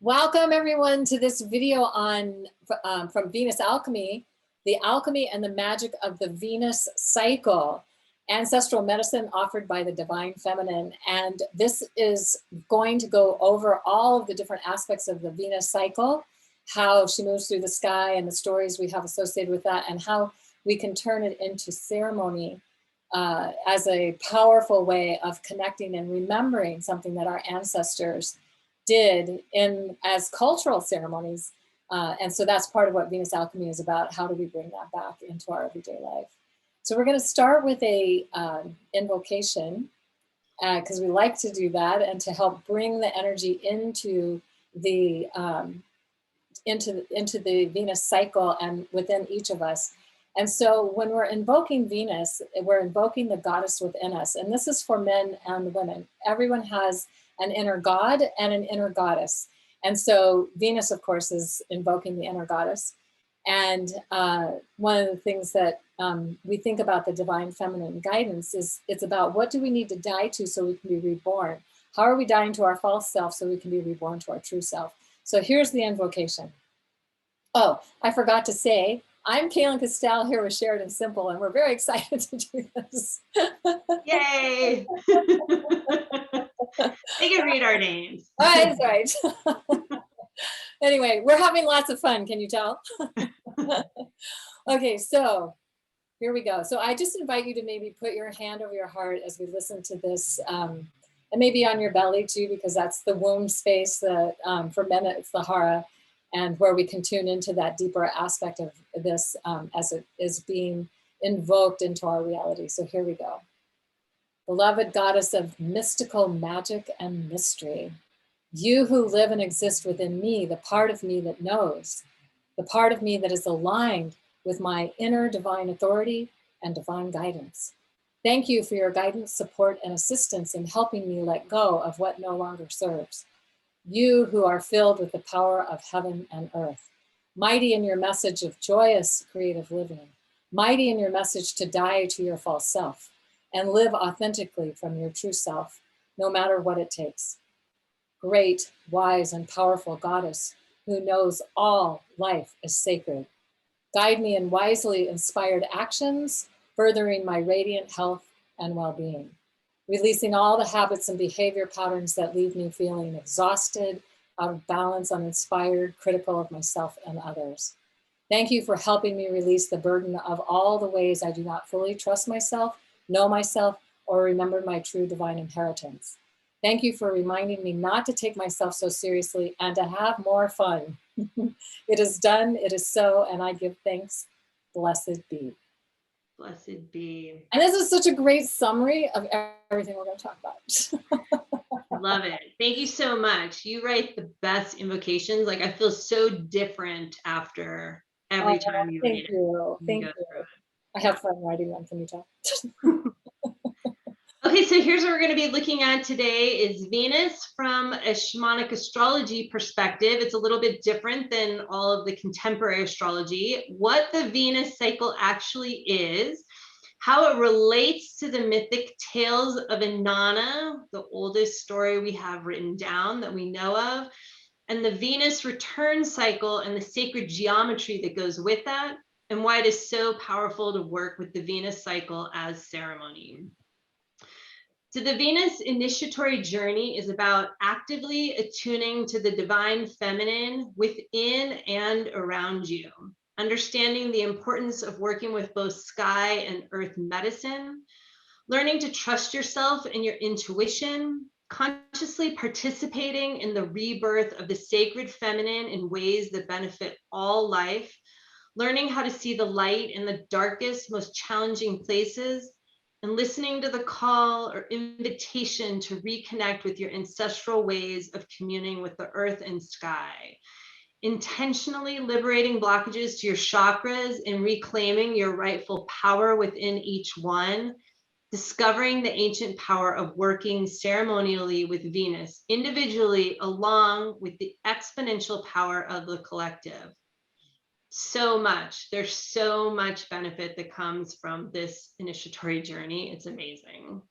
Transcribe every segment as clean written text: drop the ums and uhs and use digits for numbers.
Welcome everyone to this video on from Venus Alchemy, the alchemy and the magic of the Venus cycle, ancestral medicine offered by the divine feminine. And this is going to go over all of the different aspects of the Venus cycle, how she moves through the sky and the stories we have associated with that, and how we can turn it into ceremony as a powerful way of connecting and remembering something that our ancestors did as cultural ceremonies. And so that's part of what Venus Alchemy is about. How do we bring that back into our everyday life? So we're going to start with a invocation because we like to do that, and to help bring the energy into the Venus cycle and within each of us. And so when we're invoking Venus, we're invoking the goddess within us. And this is for men and women. Everyone has an inner god and an inner goddess. And so Venus, of course, is invoking the inner goddess. And one of the things that we think about the divine feminine guidance is it's about what do we need to die to so we can be reborn? How are we dying to our false self so we can be reborn to our true self? So here's the invocation. Oh, I forgot to say, I'm Kaylin Castell here with Sheridan Simple, and we're very excited to do this. Yay! They can read our names. That's right. Anyway, we're having lots of fun. Can you tell? Okay, so here we go. So I just invite you to maybe put your hand over your heart as we listen to this, and maybe on your belly too, because that's the womb space. That for men, it's the hara, and where we can tune into that deeper aspect of this as it is being invoked into our reality. So here we go. Beloved goddess of mystical magic and mystery, you who live and exist within me, the part of me that knows, the part of me that is aligned with my inner divine authority and divine guidance. Thank you for your guidance, support, and assistance in helping me let go of what no longer serves. You who are filled with the power of heaven and earth, mighty in your message of joyous creative living, mighty in your message to die to your false self and live authentically from your true self, no matter what it takes. Great, wise, and powerful goddess who knows all life is sacred. Guide me in wisely inspired actions, furthering my radiant health and well-being, releasing all the habits and behavior patterns that leave me feeling exhausted, out of balance, uninspired, critical of myself and others. Thank you for helping me release the burden of all the ways I do not fully trust myself, know myself, or remember my true divine inheritance. Thank you for reminding me not to take myself so seriously and to have more fun. It is done, it is so, and I give thanks. Blessed be. Blessed be. And this is such a great summary of everything we're going to talk about. Love it. Thank you so much. You write the best invocations. Like, I feel so different after every time you read it. Thank you. I have fun writing them. Can you tell? Okay, so here's what we're going to be looking at today is Venus from a shamanic astrology perspective. It's a little bit different than all of the contemporary astrology. What the Venus cycle actually is, how it relates to the mythic tales of Inanna, the oldest story we have written down that we know of, and the Venus return cycle and the sacred geometry that goes with that, and why it is so powerful to work with the Venus cycle as ceremony. So the Venus initiatory journey is about actively attuning to the divine feminine within and around you, understanding the importance of working with both sky and earth medicine, learning to trust yourself and your intuition, consciously participating in the rebirth of the sacred feminine in ways that benefit all life, learning how to see the light in the darkest, most challenging places, and listening to the call or invitation to reconnect with your ancestral ways of communing with the earth and sky. Intentionally liberating blockages to your chakras and reclaiming your rightful power within each one. Discovering the ancient power of working ceremonially with Venus individually along with the exponential power of the collective. So much. There's so much benefit that comes from this initiatory journey. It's amazing.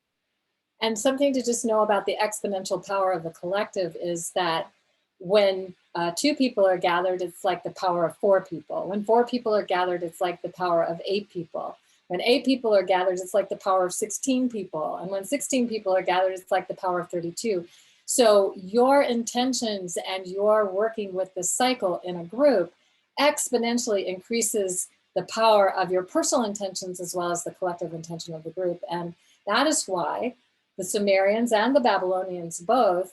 And something to just know about the exponential power of the collective is that when 2 people are gathered, it's like the power of 4 people. When 4 people are gathered, it's like the power of 8 people. When 8 people are gathered, it's like the power of 16 people. And when 16 people are gathered, it's like the power of 32. So your intentions and your working with the cycle in a group exponentially increases the power of your personal intentions as well as the collective intention of the group. And that is why the Sumerians and the Babylonians both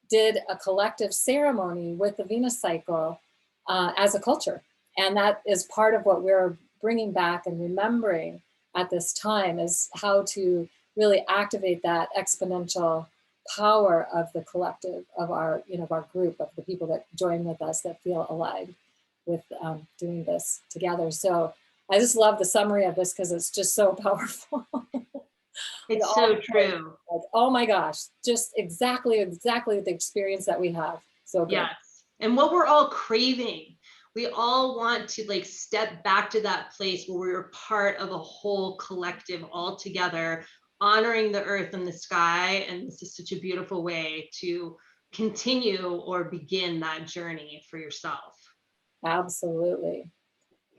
did a collective ceremony with the Venus cycle as a culture. And that is part of what we're bringing back and remembering at this time, is how to really activate that exponential power of the collective of our, of our group, of the people that join with us, that feel alive with doing this together. So I just love the summary of this because it's just so powerful. It's so true. Like, oh my gosh, just exactly the experience that we have. So good. Yes. And what we're all craving. We all want to like step back to that place where we're part of a whole collective all together, honoring the earth and the sky. And this is such a beautiful way to continue or begin that journey for yourself. Absolutely.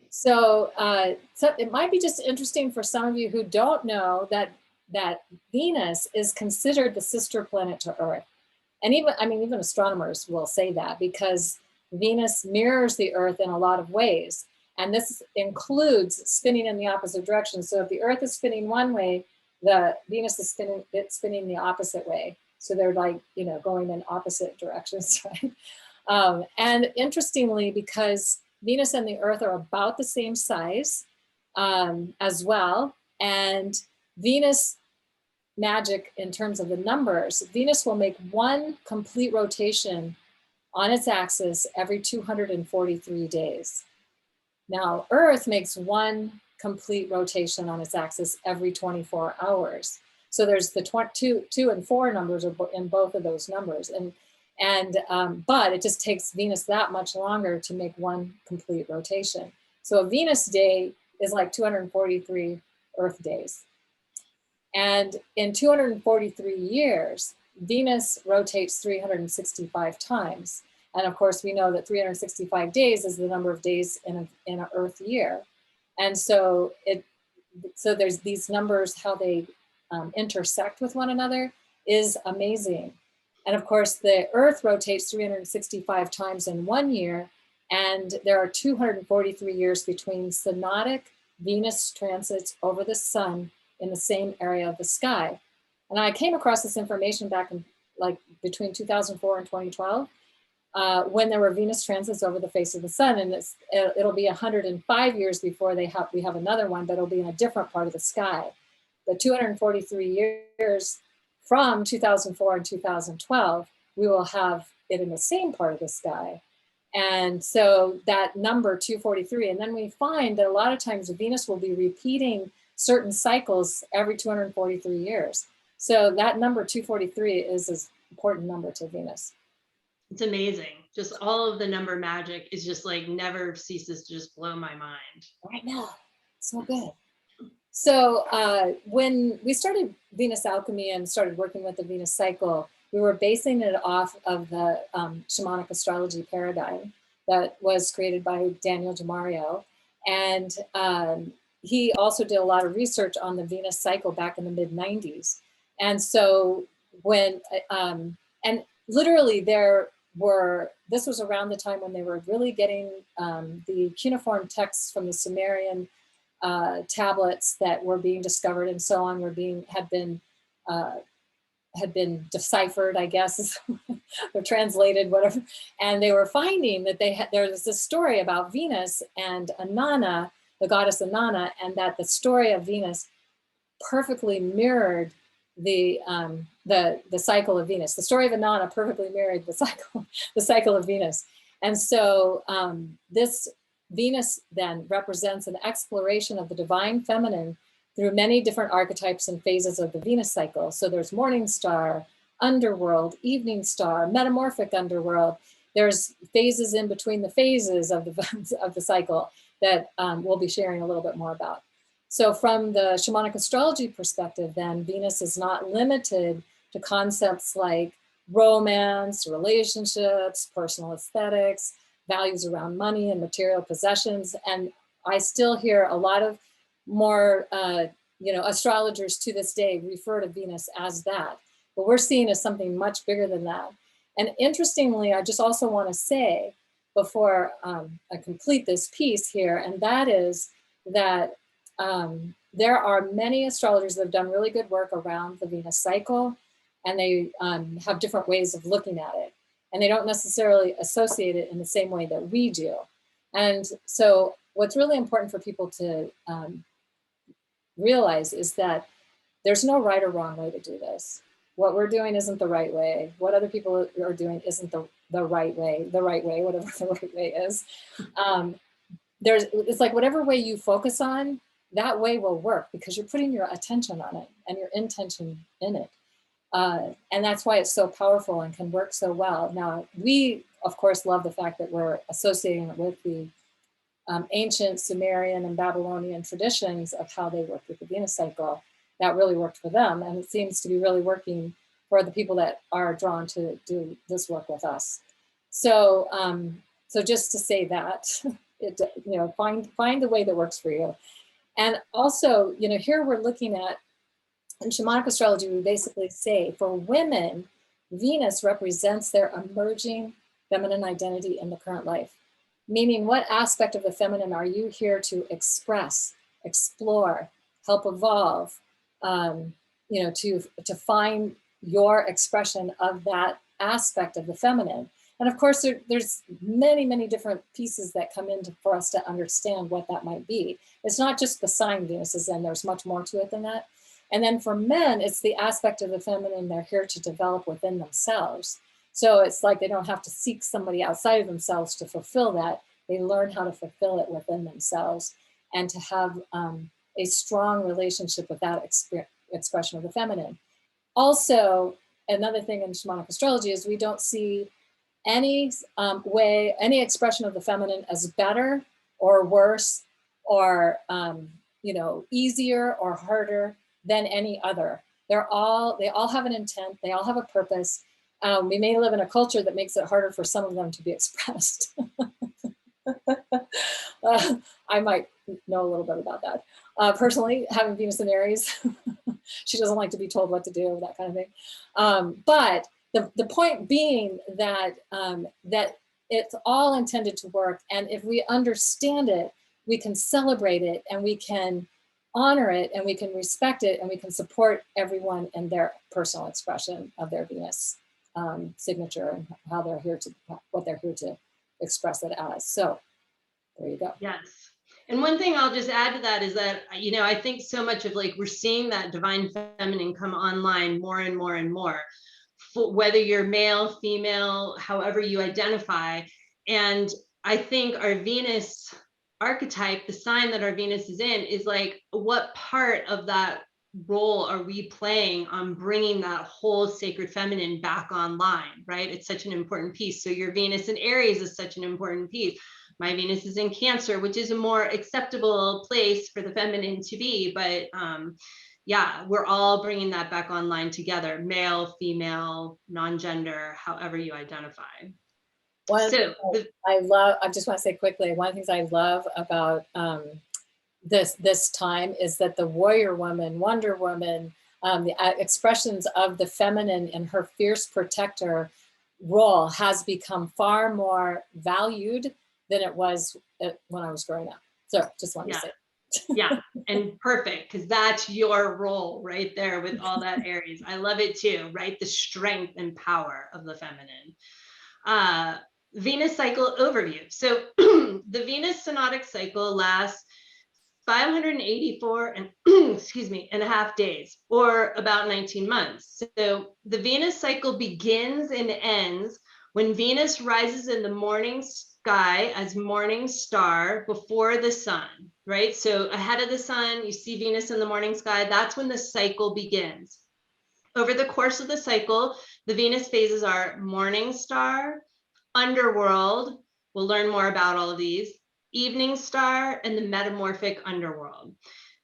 So, so it might be just interesting for some of you who don't know that Venus is considered the sister planet to Earth. And even astronomers will say that, because Venus mirrors the Earth in a lot of ways. And this includes spinning in the opposite direction. So if the Earth is spinning one way, the Venus is spinning the opposite way. So they're like, going in opposite directions, right? And interestingly, because Venus and the Earth are about the same size as well, and Venus magic in terms of the numbers, Venus will make one complete rotation on its axis every 243 days. Now, Earth makes one complete rotation on its axis every 24 hours. So there's the 2 and 4 numbers are in both of those numbers. But it just takes Venus that much longer to make one complete rotation. So a Venus day is like 243 Earth days. And in 243 years, Venus rotates 365 times. And of course, we know that 365 days is the number of days in an Earth year. And so there's these numbers, how they intersect with one another is amazing. And of course, the Earth rotates 365 times in 1 year, and there are 243 years between synodic Venus transits over the sun in the same area of the sky. And I came across this information back in between 2004 and 2012, when there were Venus transits over the face of the sun, and it'll be 105 years before we have another one, but it'll be in a different part of the sky. The 243 years from 2004 and 2012, we will have it in the same part of the sky. And so that number 243, and then we find that a lot of times Venus will be repeating certain cycles every 243 years. So that number 243 is an important number to Venus. It's amazing. Just all of the number magic is just like never ceases to just blow my mind. I know, so good. So when we started Venus Alchemy and started working with the Venus cycle, we were basing it off of the shamanic astrology paradigm that was created by Daniel DiMario. And he also did a lot of research on the Venus cycle back in the mid-90s. And so when, and literally this was around the time when they were really getting the cuneiform texts from the Sumerian tablets that were being discovered and so on had been deciphered, I guess, or translated, whatever. And they were finding that there was this story about Venus and Ananna, the goddess Ananna, and that the story of Venus perfectly mirrored the cycle of Venus. The story of Ananna perfectly mirrored the cycle of Venus. And so this Venus then represents an exploration of the divine feminine through many different archetypes and phases of the Venus cycle. So there's morning star, underworld, evening star, metamorphic underworld. There's phases in between the phases of the cycle that we'll be sharing a little bit more about. So from the shamanic astrology perspective, then Venus is not limited to concepts like romance, relationships, personal aesthetics, values around money and material possessions. And I still hear a lot of more, astrologers to this day refer to Venus as that, but we're seeing as something much bigger than that. And interestingly, I just also want to say before I complete this piece here, and that is that there are many astrologers that have done really good work around the Venus cycle, and they have different ways of looking at it. And they don't necessarily associate it in the same way that we do. And so what's really important for people to realize is that there's no right or wrong way to do this. What we're doing isn't the right way. What other people are doing isn't the right way, whatever the right way is. It's like whatever way you focus on, that way will work because you're putting your attention on it and your intention in it. And that's why it's so powerful and can work so well. Now, we, of course, love the fact that we're associating it with the ancient Sumerian and Babylonian traditions of how they worked with the Venus cycle. That really worked for them. And it seems to be really working for the people that are drawn to do this work with us. So, so just to say that, find the way that works for you. And also, here we're looking at, in shamanic astrology, we basically say for women, Venus represents their emerging feminine identity in the current life. Meaning, what aspect of the feminine are you here to express, explore, help evolve, to find your expression of that aspect of the feminine? And of course, there's many, many different pieces that come in for us to understand what that might be. It's not just the sign Venus is in, there's much more to it than that. And then for men, it's the aspect of the feminine they're here to develop within themselves. So it's like they don't have to seek somebody outside of themselves to fulfill that. They learn how to fulfill it within themselves and to have a strong relationship with that expression of the feminine. Also, another thing in shamanic astrology is we don't see any any expression of the feminine as better or worse or easier or harder than any other. They all have an intent. They all have a purpose. We may live in a culture that makes it harder for some of them to be expressed. I might know a little bit about that. Personally, having Venus in Aries, she doesn't like to be told what to do, that kind of thing. But the point being that that it's all intended to work, and if we understand it, we can celebrate it, and we can honor it, and we can respect it, and we can support everyone in their personal expression of their Venus signature and how they're here to, what they're here to express it as. So there you go. Yes. And one thing I'll just add to that is that, I think so much of we're seeing that divine feminine come online more and more and more, whether you're male, female, however you identify. And I think our Venus archetype, the sign that our Venus is in, is what part of that role are we playing on bringing that whole sacred feminine back online, right? It's such an important piece. So your Venus in Aries is such an important piece. My Venus is in Cancer, which is a more acceptable place for the feminine to be. But yeah, we're all bringing that back online together, male, female, non-gender, however you identify. I just want to say quickly, one of the things I love about this time is that the warrior woman, Wonder Woman, the expressions of the feminine in her fierce protector role has become far more valued than it was when I was growing up. So just wanted to say. Yeah, and perfect, because that's your role right there with all that Aries. I love it too, right? The strength and power of the feminine. Venus cycle overview. So the Venus Synodic cycle lasts 584 and a half days, or about 19 months. So the Venus cycle begins and ends when Venus rises in the morning sky as morning star before the sun, right? So ahead of the sun, you see Venus in the morning sky. That's when the cycle begins. Over the course of the cycle, the Venus phases are morning star, underworld. We'll learn more about all of these. Evening star, and the metamorphic underworld.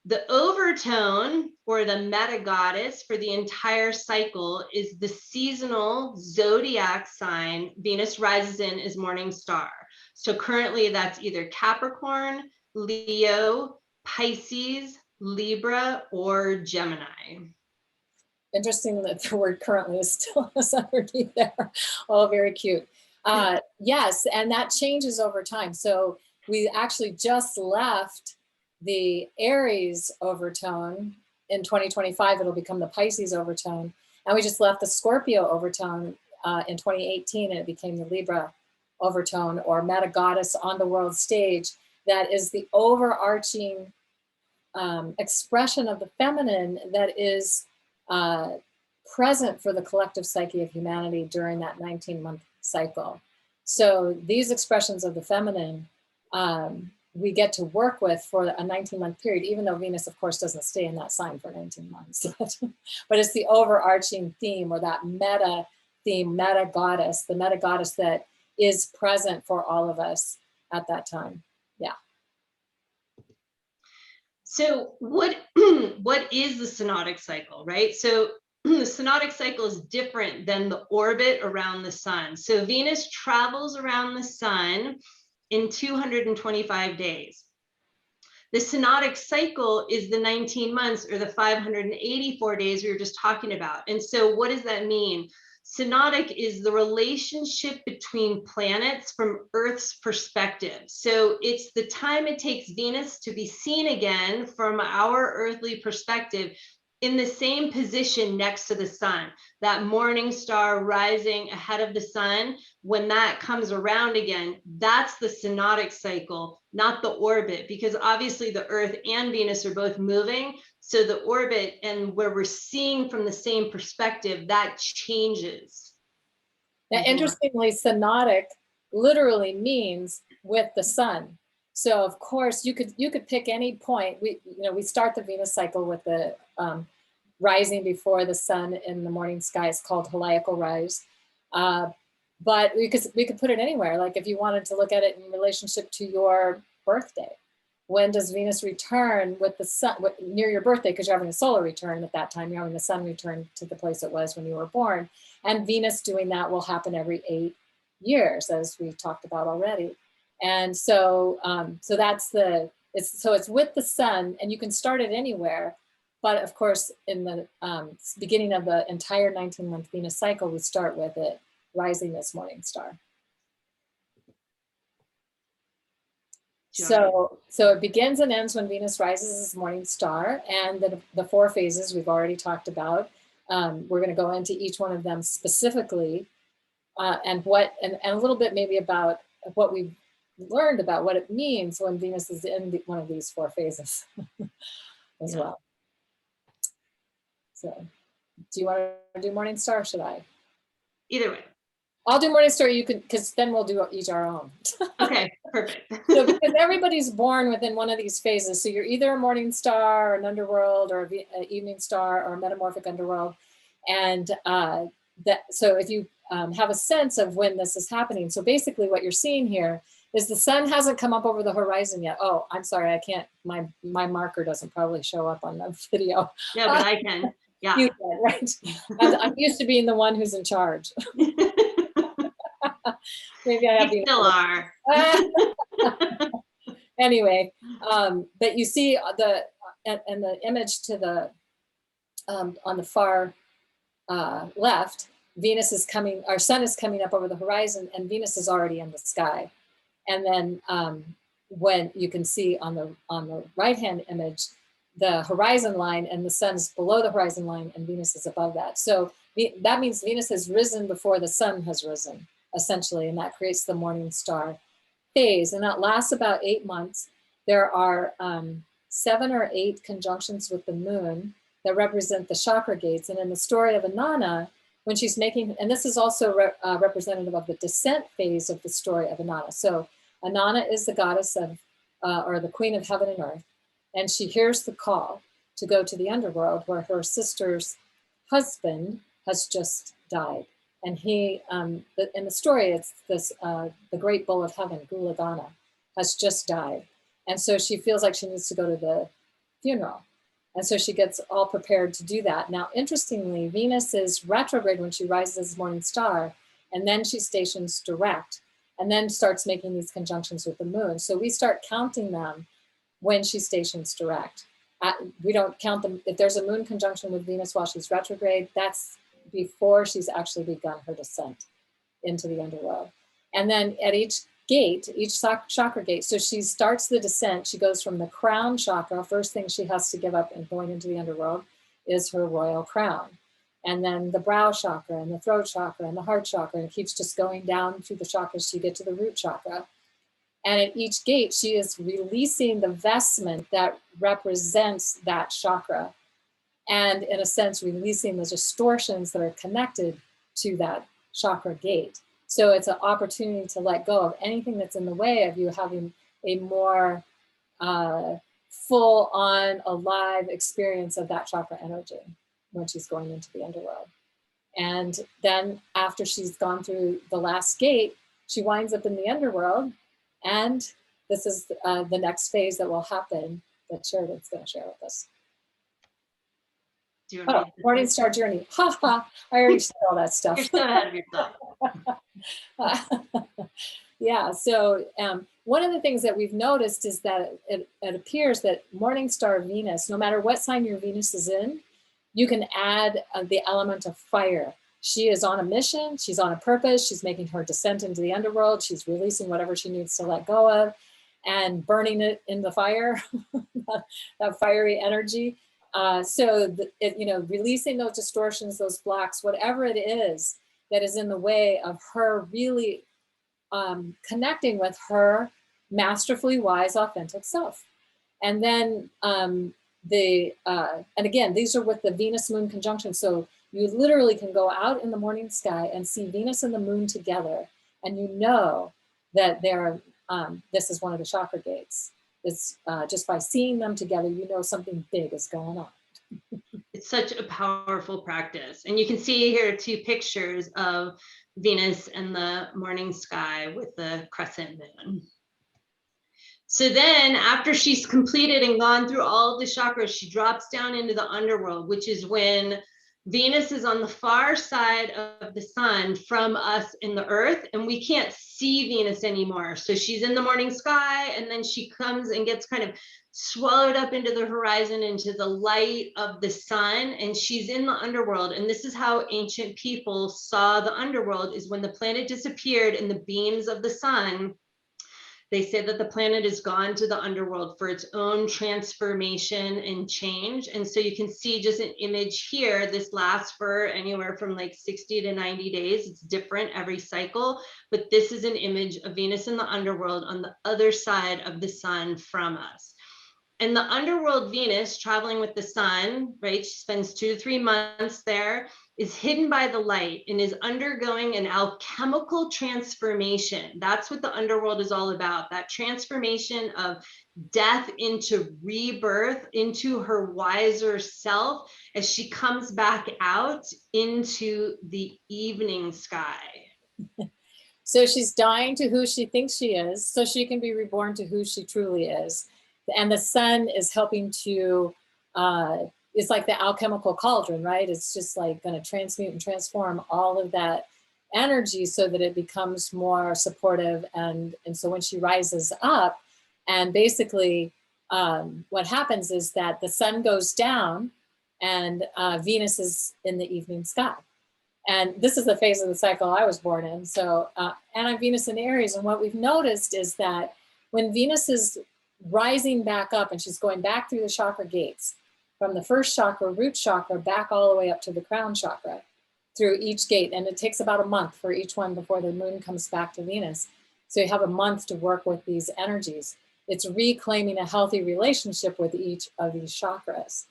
The overtone, or the meta goddess for the entire cycle, is the seasonal zodiac sign Venus rises in as morning star. So currently that's either Capricorn, Leo, Pisces, Libra, or Gemini. Interesting that the word currently is still underneath there. Oh, very cute. Yes, and that changes over time. So we actually just left the Aries overtone. In 2025, it'll become the Pisces overtone. And we just left the Scorpio overtone in 2018, and it became the Libra overtone, or meta goddess on the world stage. That is the overarching expression of the feminine that is present for the collective psyche of humanity during that 19-month cycle. So these expressions of the feminine we get to work with for a 19-month period, even though Venus, of course, doesn't stay in that sign for 19 months. But it's the overarching theme, or that meta theme, meta goddess, the meta goddess that is present for all of us at that time. Yeah. So what is the synodic cycle, right? So the synodic cycle is different than the orbit around the sun. So Venus travels around the sun in 225 days. The synodic cycle is the 19 months, or the 584 days we were just talking about. And so what does that mean? Synodic is the relationship between planets from Earth's perspective. So it's the time it takes Venus to be seen again from our earthly perspective in the same position next to the sun, that morning star rising ahead of the sun. When that comes around again, that's the synodic cycle, not the orbit, because obviously the Earth and Venus are both moving. So the orbit, and where we're seeing from the same perspective, that changes. Now, interestingly, synodic literally means with the sun. So of course you could pick any point. We start the Venus cycle with the rising before the sun in the morning sky. Is called heliacal rise. But we could put it anywhere. Like if you wanted to look at it in relationship to your birthday, when does Venus return with the sun near your birthday? Because you're having a solar return at that time. You're having the sun return to the place it was when you were born. And Venus doing that will happen every 8 years, as we talked about already. And so, it's with the sun, and you can start it anywhere. But of course, in the beginning of the entire 19-month Venus cycle, we start with it rising this morning star. So it begins and ends when Venus rises as morning star, and the 4 phases we've already talked about. We're going to go into each one of them specifically, and a little bit maybe about what we've learned about what it means when Venus is in one of these 4 phases as well. So, do you want to do morning star? Or should I? Either way. I'll do morning star. You can, because then we'll do each our own. Okay, perfect. So because everybody's born within one of these phases. So you're either a morning star, or an underworld, or an evening star, or a metamorphic underworld. And so if you have a sense of when this is happening. So basically what you're seeing here is the sun hasn't come up over the horizon yet. Oh, I'm sorry, I can't, my marker doesn't probably show up on the video. Yeah, but I can. Yeah. You can, right? I'm used to being the one who's in charge. Maybe I have you still are. Anyway, but you see the image to the on the far left, Venus is coming, our sun is coming up over the horizon, and Venus is already in the sky. And then when you can see on the right-hand image, the horizon line, and the sun's below the horizon line, and Venus is above that. So that means Venus has risen before the sun has risen, essentially, and that creates the morning star phase. And that lasts about 8 months. There are 7 or 8 conjunctions with the moon that represent the chakra gates. And in the story of Inanna, when she's making, and this is also representative of the descent phase of the story of Inanna. So Inanna is the goddess of, or the queen of heaven and earth. And she hears the call to go to the underworld, where her sister's husband has just died. And he, in the story, it's this, the great bull of heaven, Gulagana, has just died. And so she feels like she needs to go to the funeral. And so she gets all prepared to do that. Now, interestingly, Venus is retrograde when she rises as morning star, and then she stations direct, and then starts making these conjunctions with the moon. So we start counting them when she stations direct. We don't count them. If there's a moon conjunction with Venus while she's retrograde, that's before she's actually begun her descent into the underworld. And then at each gate, each chakra gate, so she starts the descent, she goes from the crown chakra, first thing she has to give up in going into the underworld is her royal crown. And then the brow chakra and the throat chakra and the heart chakra, and it keeps just going down through the chakras till you get to the root chakra. And at each gate, she is releasing the vestment that represents that chakra. And in a sense, releasing the distortions that are connected to that chakra gate. So it's an opportunity to let go of anything that's in the way of you having a more full on, alive experience of that chakra energy when she's going into the underworld. And then after she's gone through the last gate, she winds up in the underworld. And this is the next phase that will happen that Sheridan's going to share with us. Oh, Morning Star Journey. Ha ha. I already said all that stuff. You're so ahead of yourself. Yeah, so one of the things that we've noticed is that it appears that Morning Star Venus, no matter what sign your Venus is in, you can add the element of fire. She is on a mission, she's on a purpose, she's making her descent into the underworld, she's releasing whatever she needs to let go of and burning it in the fire, that fiery energy. Releasing those distortions, those blocks, whatever it is that is in the way of her really connecting with her masterfully wise, authentic self. And then and again, these are with the Venus Moon conjunction. So you literally can go out in the morning sky and see Venus and the moon together, and you know that this is one of the chakra gates. It's just by seeing them together, you know something big is going on. It's such a powerful practice. And you can see here 2 pictures of Venus and the morning sky with the crescent moon. So then after she's completed and gone through all of the chakras, she drops down into the underworld, which is when Venus is on the far side of the sun from us in the earth, and we can't see Venus anymore. So she's in the morning sky, and then she comes and gets kind of swallowed up into the horizon, into the light of the sun, and she's in the underworld. And this is how ancient people saw the underworld, is when the planet disappeared in the beams of the sun, they say that the planet is gone to the underworld for its own transformation and change. And so you can see just an image here. This lasts for anywhere from like 60 to 90 days. It's different every cycle, but this is an image of Venus in the underworld on the other side of the sun from us. And the underworld Venus, traveling with the sun, right? She spends 2 to 3 months there, is hidden by the light and is undergoing an alchemical transformation. That's what the underworld is all about, that transformation of death into rebirth, into her wiser self, as she comes back out into the evening sky. So she's dying to who she thinks she is, so she can be reborn to who she truly is. And the sun is helping to, it's like the alchemical cauldron, right? It's just like going to transmute and transform all of that energy so that it becomes more supportive. And so when she rises up, and basically what happens is that the sun goes down and Venus is in the evening sky. And this is the phase of the cycle I was born in. So, and I'm Venus in Aries. And what we've noticed is that when Venus is rising back up and she's going back through the chakra gates, from the first chakra, root chakra, back all the way up to the crown chakra, through each gate. And it takes about a month for each one before the moon comes back to Venus. So you have a month to work with these energies. It's reclaiming a healthy relationship with each of these chakras.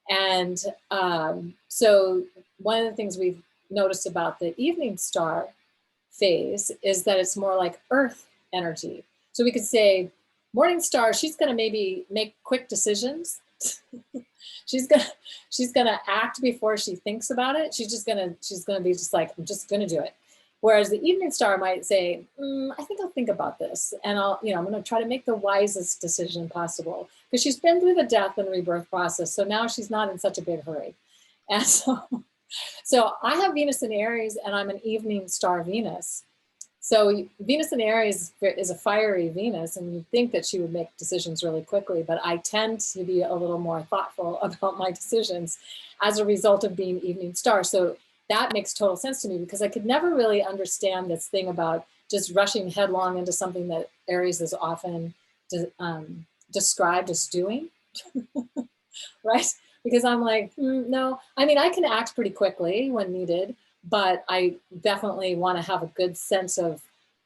And so one of the things we've noticed about the evening star phase is that it's more like earth energy. So we could say, Morning Star, she's going to maybe make quick decisions. she's gonna act before she thinks about it. She's gonna be just like, I'm just gonna do it. Whereas the evening star might say, I think I'll think about this, and I'm going to try to make the wisest decision possible, because she's been through the death and rebirth process. So now she's not in such a big hurry. And so I have Venus in Aries, and I'm an evening star Venus. So Venus in Aries is a fiery Venus, and you'd think that she would make decisions really quickly, but I tend to be a little more thoughtful about my decisions as a result of being evening star. So that makes total sense to me, because I could never really understand this thing about just rushing headlong into something that Aries is often described as doing, right? Because I'm like, no, I mean, I can act pretty quickly when needed, but I definitely want to have a good sense of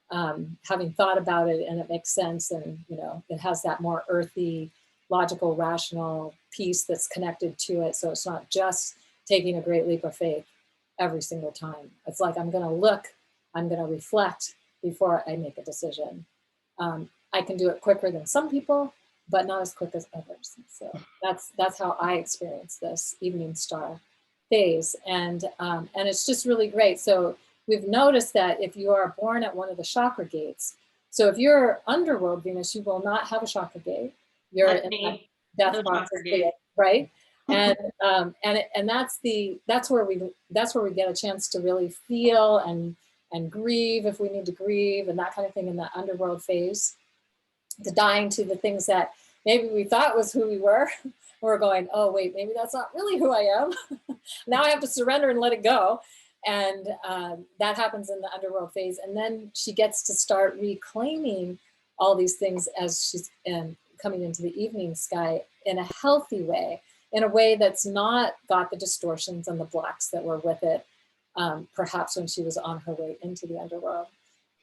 having thought about it, and it makes sense, and it has that more earthy, logical, rational piece that's connected to it. So it's not just taking a great leap of faith every single time. It's like, I'm going to look, I'm going to reflect before I make a decision. I can do it quicker than some people, but not as quick as others. So that's how I experience this evening star phase, and it's just really great. So we've noticed that if you are born at one of the chakra gates, so if you're underworld Venus, you will not have a chakra gate. You're in that death process, right? And that's where we get a chance to really feel and grieve if we need to grieve, and that kind of thing in the underworld phase. The dying to the things that maybe we thought was who we were. We're going, oh wait, maybe that's not really who I am. Now I have to surrender and let it go. And that happens in the underworld phase. And then she gets to start reclaiming all these things as she's coming into the evening sky in a healthy way, in a way that's not got the distortions and the blocks that were with it, perhaps when she was on her way into the underworld.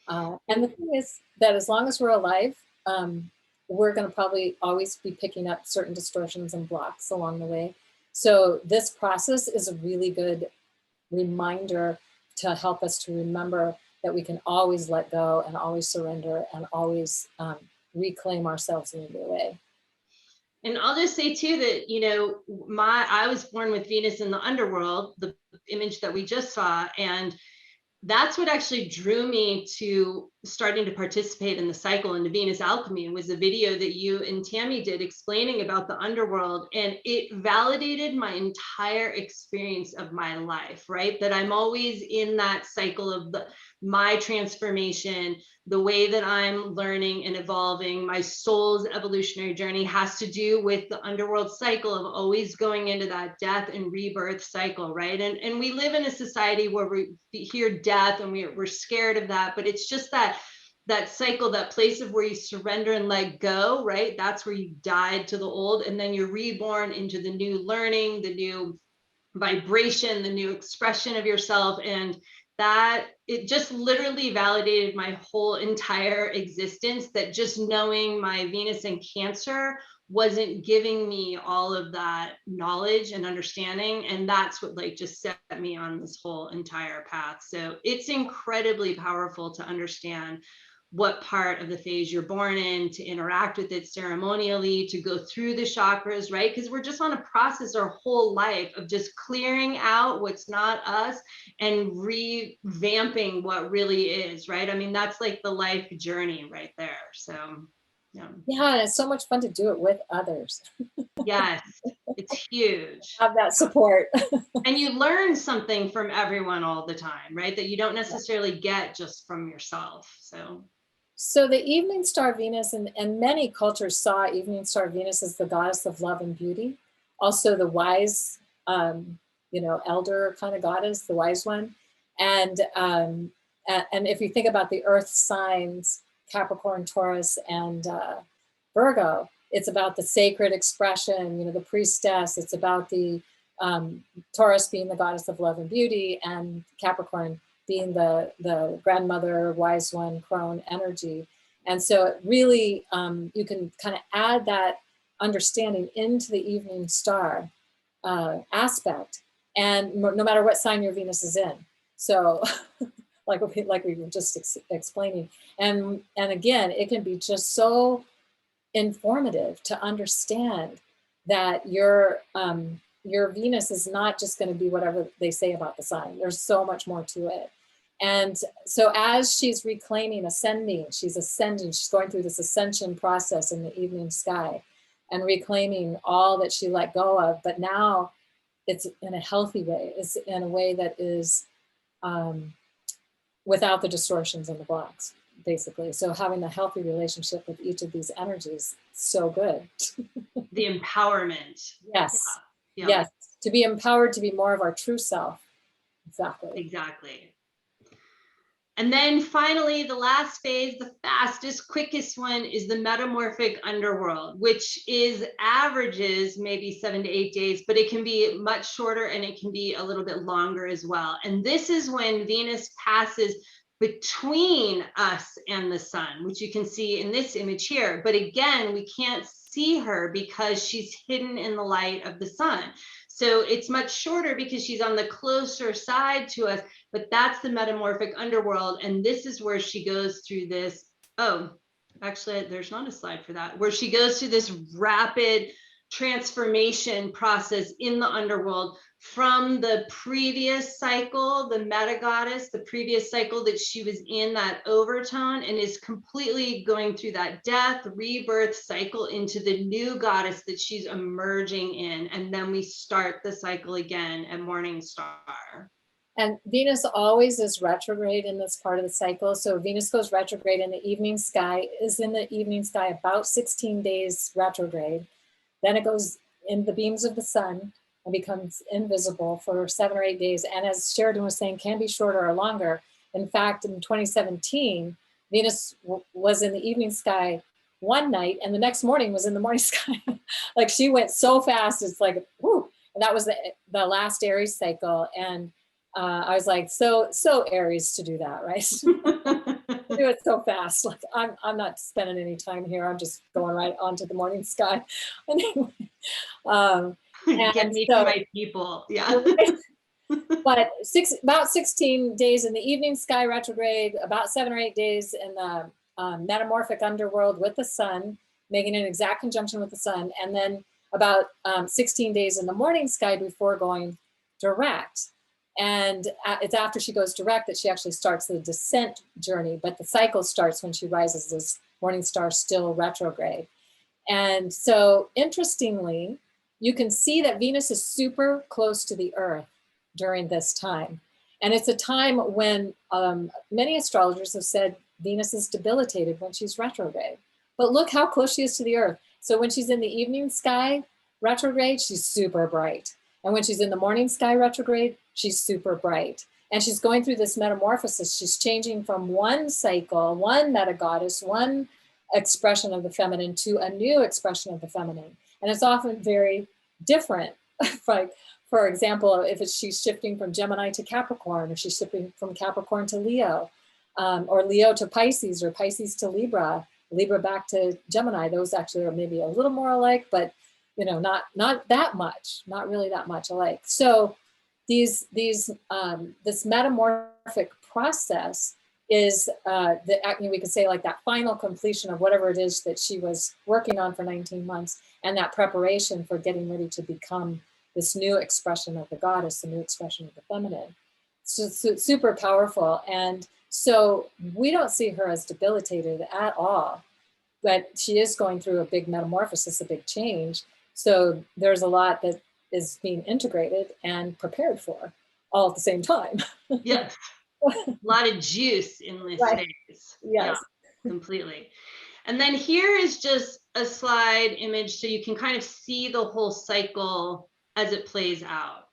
And the thing is that as long as we're alive, we're going to probably always be picking up certain distortions and blocks along the way. So this process is a really good reminder to help us to remember that we can always let go and always surrender and always reclaim ourselves in a new way. And I'll just say too that, I was born with Venus in the underworld, the image that we just saw, and that's what actually drew me to starting to participate in the cycle into Venus Alchemy. It was a video that you and Tammy did explaining about the underworld, and it validated my entire experience of my life, right? That I'm always in that cycle of my transformation, the way that I'm learning and evolving. My soul's evolutionary journey has to do with the underworld cycle of always going into that death and rebirth cycle, right? And we live in a society where we hear death and we're scared of that, but it's just that cycle, that place of where you surrender and let go, right? That's where you died to the old, and then you're reborn into the new learning, the new vibration, the new expression of yourself. And that it just literally validated my whole entire existence, that just knowing my Venus in Cancer wasn't giving me all of that knowledge and understanding. And that's what just set me on this whole entire path. So it's incredibly powerful to understand what part of the phase you're born in, to interact with it ceremonially, to go through the chakras, right? Because we're just on a process our whole life of just clearing out what's not us and revamping what really is, right? I mean, that's like the life journey right there. So, yeah, and it's so much fun to do it with others. Yes, it's huge. Have that support. And you learn something from everyone all the time, right? That you don't necessarily get just from yourself. So the evening star Venus, and many cultures saw evening star Venus as the goddess of love and beauty. Also the wise, elder kind of goddess, the wise one. And if you think about the earth signs, Capricorn, Taurus, and Virgo, it's about the sacred expression, the priestess. It's about the Taurus being the goddess of love and beauty, and Capricorn being the grandmother, wise one, crone energy. And so it really, you can kind of add that understanding into the evening star aspect, and no matter what sign your Venus is in. So like we were just explaining. And again, it can be just so informative to understand that your Venus is not just going to be whatever they say about the sign. There's so much more to it. And so as she's reclaiming, ascending, she's ascending, she's going through this ascension process in the evening sky and reclaiming all that she let go of. But now it's in a healthy way. It's in a way that is without the distortions and the blocks, basically. So having a healthy relationship with each of these energies, so good. The empowerment. Yes. Yeah. Yes. To be empowered to be more of our true self. Exactly. Exactly. And then finally, the last phase, the fastest, quickest one is the metamorphic underworld, which is averages maybe 7 to 8 days, but it can be much shorter and it can be a little bit longer as well. And this is when Venus passes between us and the sun, which you can see in this image here. But again, we can't see her because she's hidden in the light of the sun. So it's much shorter because she's on the closer side to us, but that's the metamorphic underworld. And this is where she goes through this, oh, actually, there's not a slide for that, where she goes through this rapid transformation process in the underworld from the previous cycle, the meta goddess, the previous cycle that she was in, that overtone, and is completely going through that death, rebirth cycle into the new goddess that she's emerging in. And then we start the cycle again at Morning Star. And Venus always is retrograde in this part of the cycle. So Venus goes retrograde in the evening sky, is in the evening sky about 16 days retrograde. Then it goes in the beams of the sun and becomes invisible for 7 or 8 days. And as Sheridan was saying, can be shorter or longer. In fact, in 2017, Venus was in the evening sky one night and the next morning was in the morning sky. Like she went so fast, it's like, whoo. And that was the last Aries cycle. And I was like, so Aries to do that, right? Do it so fast. Like I'm not spending any time here. I'm just going right onto the morning sky. Anyway, get me to my people. Yeah. But about 16 days in the evening sky retrograde, about 7 or 8 days in the metamorphic underworld with the sun, making an exact conjunction with the sun, and then about 16 days in the morning sky before going direct. And it's after she goes direct that she actually starts the descent journey, but the cycle starts when she rises as morning star still retrograde. And so interestingly, you can see that Venus is super close to the earth during this time. And it's a time when many astrologers have said Venus is debilitated when she's retrograde. But look how close she is to the earth. So when she's in the evening sky retrograde, she's super bright. And when she's in the morning sky retrograde, she's super bright. And she's going through this metamorphosis. She's changing from one cycle, one meta goddess, one expression of the feminine to a new expression of the feminine. And it's often very different. Like, for example, if she's shifting from Gemini to Capricorn, or she's shifting from Capricorn to Leo, or Leo to Pisces, or Pisces to Libra, Libra back to Gemini. Those actually are maybe a little more alike, but you know, not that much, not really that much alike. So this metamorphic process is we could say like that final completion of whatever it is that she was working on for 19 months, and that preparation for getting ready to become this new expression of the goddess, the new expression of the feminine. So super powerful. And so we don't see her as debilitated at all, but she is going through a big metamorphosis, a big change. So there's a lot that is being integrated and prepared for all at the same time. Yes. A lot of juice in this phase. Yes. Yeah, completely. And then here is just a slide image so you can kind of see the whole cycle as it plays out.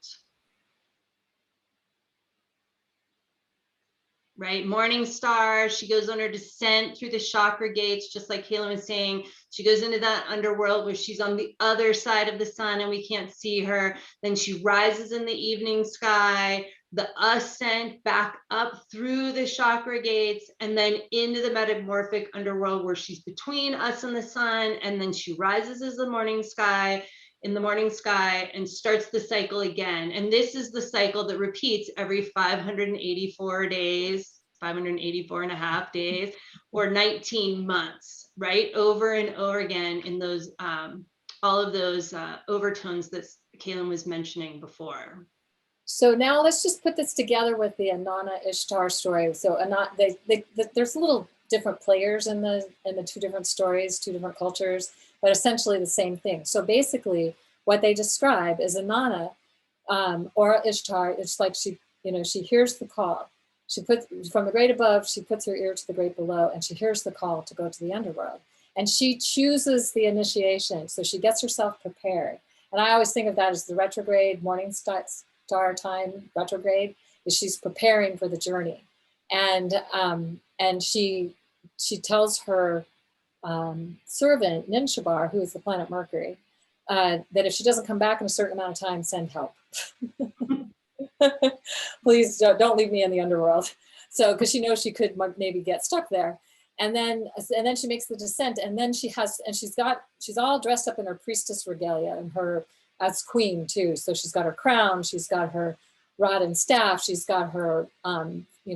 Right, Morning Star, she goes on her descent through the chakra gates, just like Kayla was saying. She goes into that underworld where she's on the other side of the sun and we can't see her. Then she rises in the evening sky, the ascent back up through the chakra gates, and then into the metamorphic underworld where she's between us and the sun. And then she rises as the morning sky, in the morning sky, and starts the cycle again. And this is the cycle that repeats every 584 days, 584 and a half days, or 19 months, right? Over and over again in those, all of those overtones that Kaylin was mentioning before. So now let's just put this together with the Ananna Ishtar story. So there's little different players in the two different stories, two different cultures, but essentially the same thing. So basically, what they describe is Inanna or Ishtar. It's like she hears the call. She puts from the great above. She puts her ear to the great below, and she hears the call to go to the underworld. And she chooses the initiation. So she gets herself prepared. And I always think of that as the retrograde morning star time. Retrograde is she's preparing for the journey, and she tells her servant Ninshabar, who is the planet Mercury, that if she doesn't come back in a certain amount of time, send help. Please don't leave me in the underworld. So because she knows she could maybe get stuck there. And then she makes the descent, and then she's all dressed up in her priestess regalia and her as queen too. So she's got her crown, she's got her rod and staff, she's got her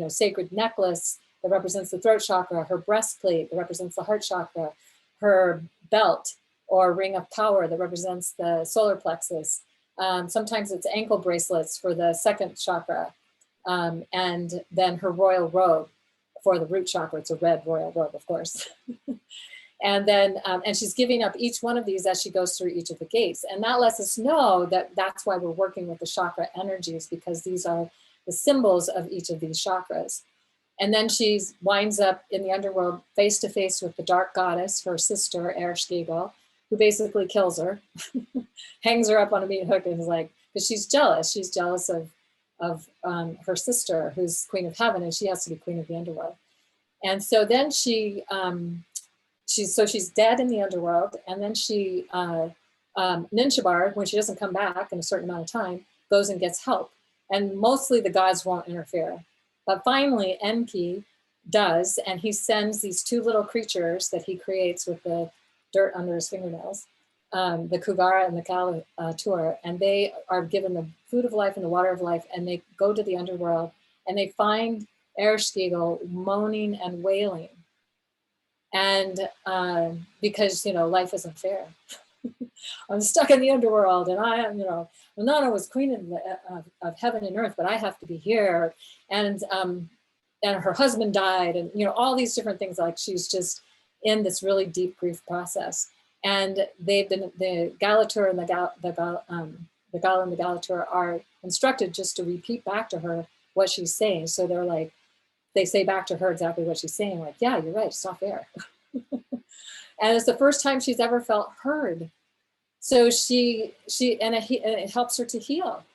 sacred necklace that represents the throat chakra, her breastplate that represents the heart chakra, her belt or ring of power that represents the solar plexus. Sometimes it's ankle bracelets for the second chakra, and then her royal robe for the root chakra. It's a red royal robe, of course. And then, and she's giving up each one of these as she goes through each of the gates. And that lets us know that that's why we're working with the chakra energies, because these are the symbols of each of these chakras. And then she winds up in the underworld face to face with the dark goddess, her sister, Ereshkigal, who basically kills her, hangs her up on a meat hook, and is like, because she's jealous. She's jealous of her sister, who's queen of heaven, and she has to be queen of the underworld. And so then she's dead in the underworld, and then she Ninshabar, when she doesn't come back in a certain amount of time, goes and gets help, and mostly the gods won't interfere. But finally, Enki does, and he sends these two little creatures that he creates with the dirt under his fingernails, the Kugara and the Kalatur, and they are given the food of life and the water of life, and they go to the underworld, and they find Ereshkigal moaning and wailing, and because life isn't fair. I'm stuck in the underworld, and I am, Inanna was queen of heaven and earth, but I have to be here, and her husband died, and all these different things. Like, she's just in this really deep grief process, and the Galatur and the Gal and the Galatur are instructed just to repeat back to her what she's saying. So they say back to her exactly what she's saying, like, yeah, you're right, it's not fair. And it's the first time she's ever felt heard. So it helps her to heal,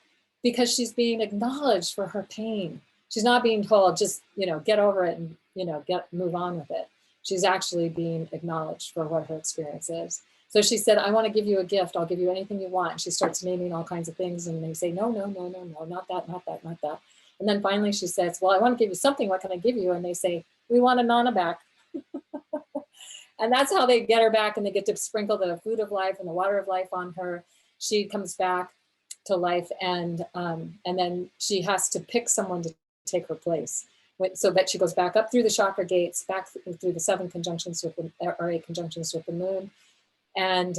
because she's being acknowledged for her pain. She's not being told, just, get over it and, move on with it. She's actually being acknowledged for what her experience is. So she said, I want to give you a gift. I'll give you anything you want. And she starts naming all kinds of things, and they say, no, not that, not that, not that. And then finally she says, well, I want to give you something. What can I give you? And they say, we want Inanna back. And that's how they get her back, and they get to sprinkle the food of life and the water of life on her. She comes back to life, and then she has to pick someone to take her place. So that she goes back up through the chakra gates, back through the 7 conjunctions with or 8 conjunctions with the moon, and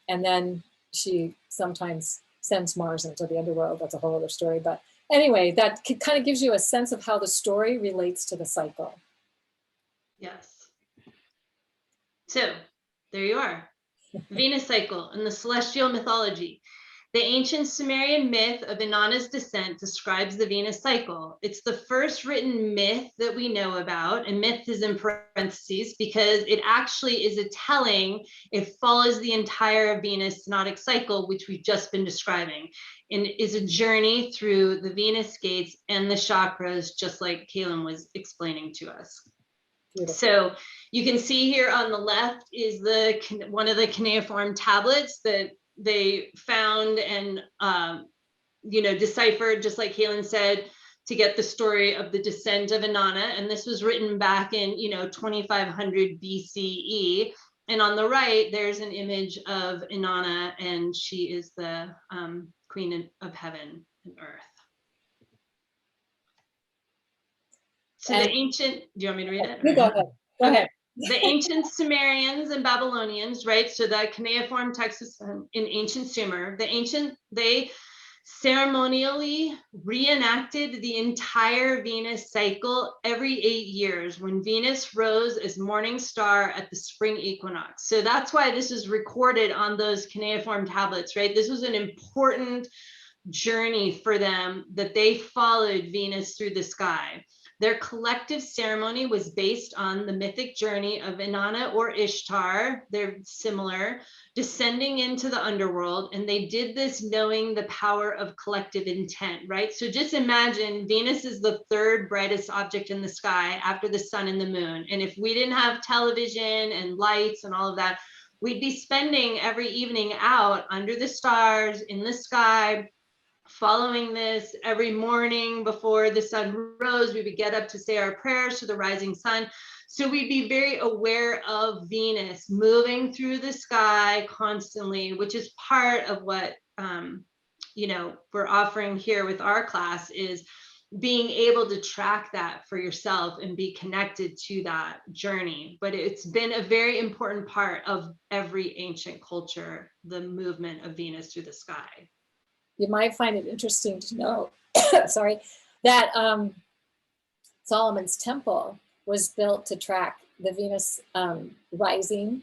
then she sometimes sends Mars into the underworld. That's a whole other story. But anyway, that kind of gives you a sense of how the story relates to the cycle. Yes. So there you are. Venus cycle in the celestial mythology. The ancient Sumerian myth of Inanna's descent describes the Venus cycle. It's the first written myth that we know about, and myth is in parentheses because it actually is a telling. It follows the entire Venus Synodic cycle, which we've just been describing, and is a journey through the Venus gates and the chakras, just like Kaylin was explaining to us. Beautiful. So you can see here on the left is one of the cuneiform tablets that they found and deciphered, just like Kaylin said, to get the story of the descent of Inanna. And this was written back in 2500 BCE. And on the right, there's an image of Inanna, and she is the queen of heaven and earth. So the ancient, do you want me to read it? You go ahead. Go ahead. The ancient Sumerians and Babylonians, right? So the cuneiform text is in ancient Sumer. They ceremonially reenacted the entire Venus cycle every 8 years when Venus rose as morning star at the spring equinox. So that's why this is recorded on those cuneiform tablets, right? This was an important journey for them, that they followed Venus through the sky. Their collective ceremony was based on the mythic journey of Inanna or Ishtar. They're similar, descending into the underworld. And they did this knowing the power of collective intent, right? So just imagine Venus is the third brightest object in the sky after the sun and the moon. And if we didn't have television and lights and all of that, we'd be spending every evening out under the stars in the sky, following this. Every morning before the sun rose, we would get up to say our prayers to the rising sun. So we'd be very aware of Venus moving through the sky constantly, which is part of what we're offering here with our class, is being able to track that for yourself and be connected to that journey. But it's been a very important part of every ancient culture, the movement of Venus through the sky. You might find it interesting to know, sorry, that Solomon's temple was built to track the Venus rising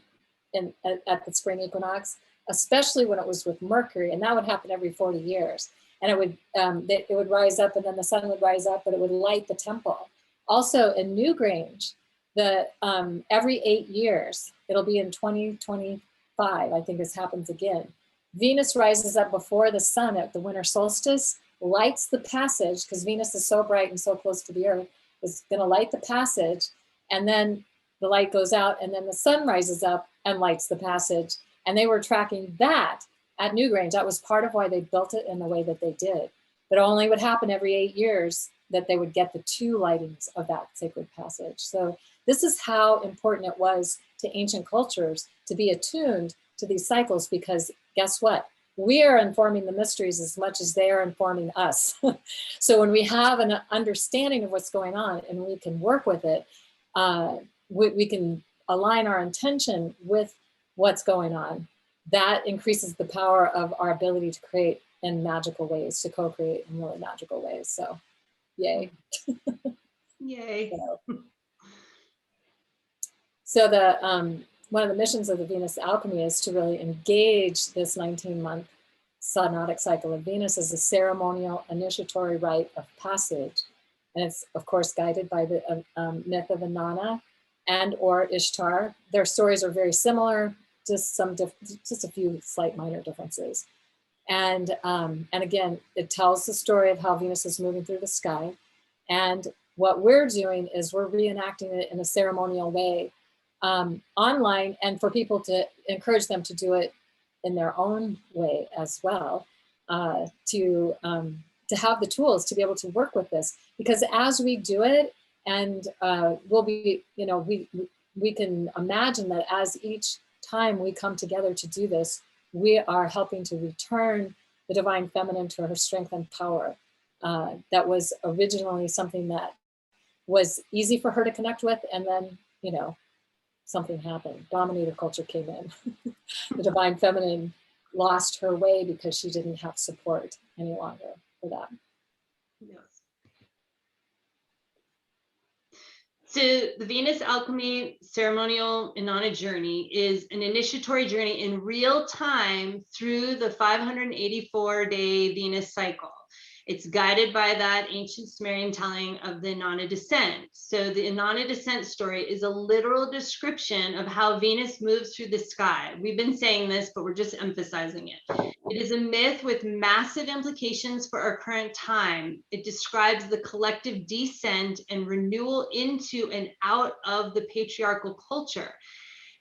at the spring equinox, especially when it was with Mercury, and that would happen every 40 years. And it would rise up, and then the sun would rise up, but it would light the temple. Also in Newgrange, every 8 years, it'll be in 2025, I think this happens again. Venus rises up before the sun at the winter solstice, lights the passage, because Venus is so bright and so close to the earth, is going to light the passage, and then the light goes out, and then the sun rises up and lights the passage. And they were tracking that at Newgrange. That was part of why they built it in the way that they did. But it only would happen every 8 years that they would get the 2 lightings of that sacred passage. So this is how important it was to ancient cultures to be attuned to these cycles, because guess what? We are informing the mysteries as much as they are informing us. So when we have an understanding of what's going on and we can work with it, we can align our intention with what's going on. That increases the power of our ability to create in magical ways, to co-create in really magical ways. So, yay. Yay. So one of the missions of the Venus Alchemy is to really engage this 19-month Sonatic cycle of Venus as a ceremonial initiatory rite of passage. And it's, of course, guided by the myth of Inanna and or Ishtar. Their stories are very similar, just a few slight minor differences. And again, it tells the story of how Venus is moving through the sky. And what we're doing is we're reenacting it in a ceremonial way, online, and for people to encourage them to do it in their own way as well, to have the tools to be able to work with this. Because as we do it, and we'll be, we can imagine that as each time we come together to do this, we are helping to return the divine feminine to her strength and power. That was originally something that was easy for her to connect with, and then, something happened. Dominator culture came in. The divine feminine lost her way because she didn't have support any longer for that. Yes. So the Venus Alchemy Ceremonial Inanna journey is an initiatory journey in real time through the 584-day Venus cycle. It's guided by that ancient Sumerian telling of the Inanna descent. So the Inanna descent story is a literal description of how Venus moves through the sky. We've been saying this, but we're just emphasizing it. It is a myth with massive implications for our current time. It describes the collective descent and renewal into and out of the patriarchal culture.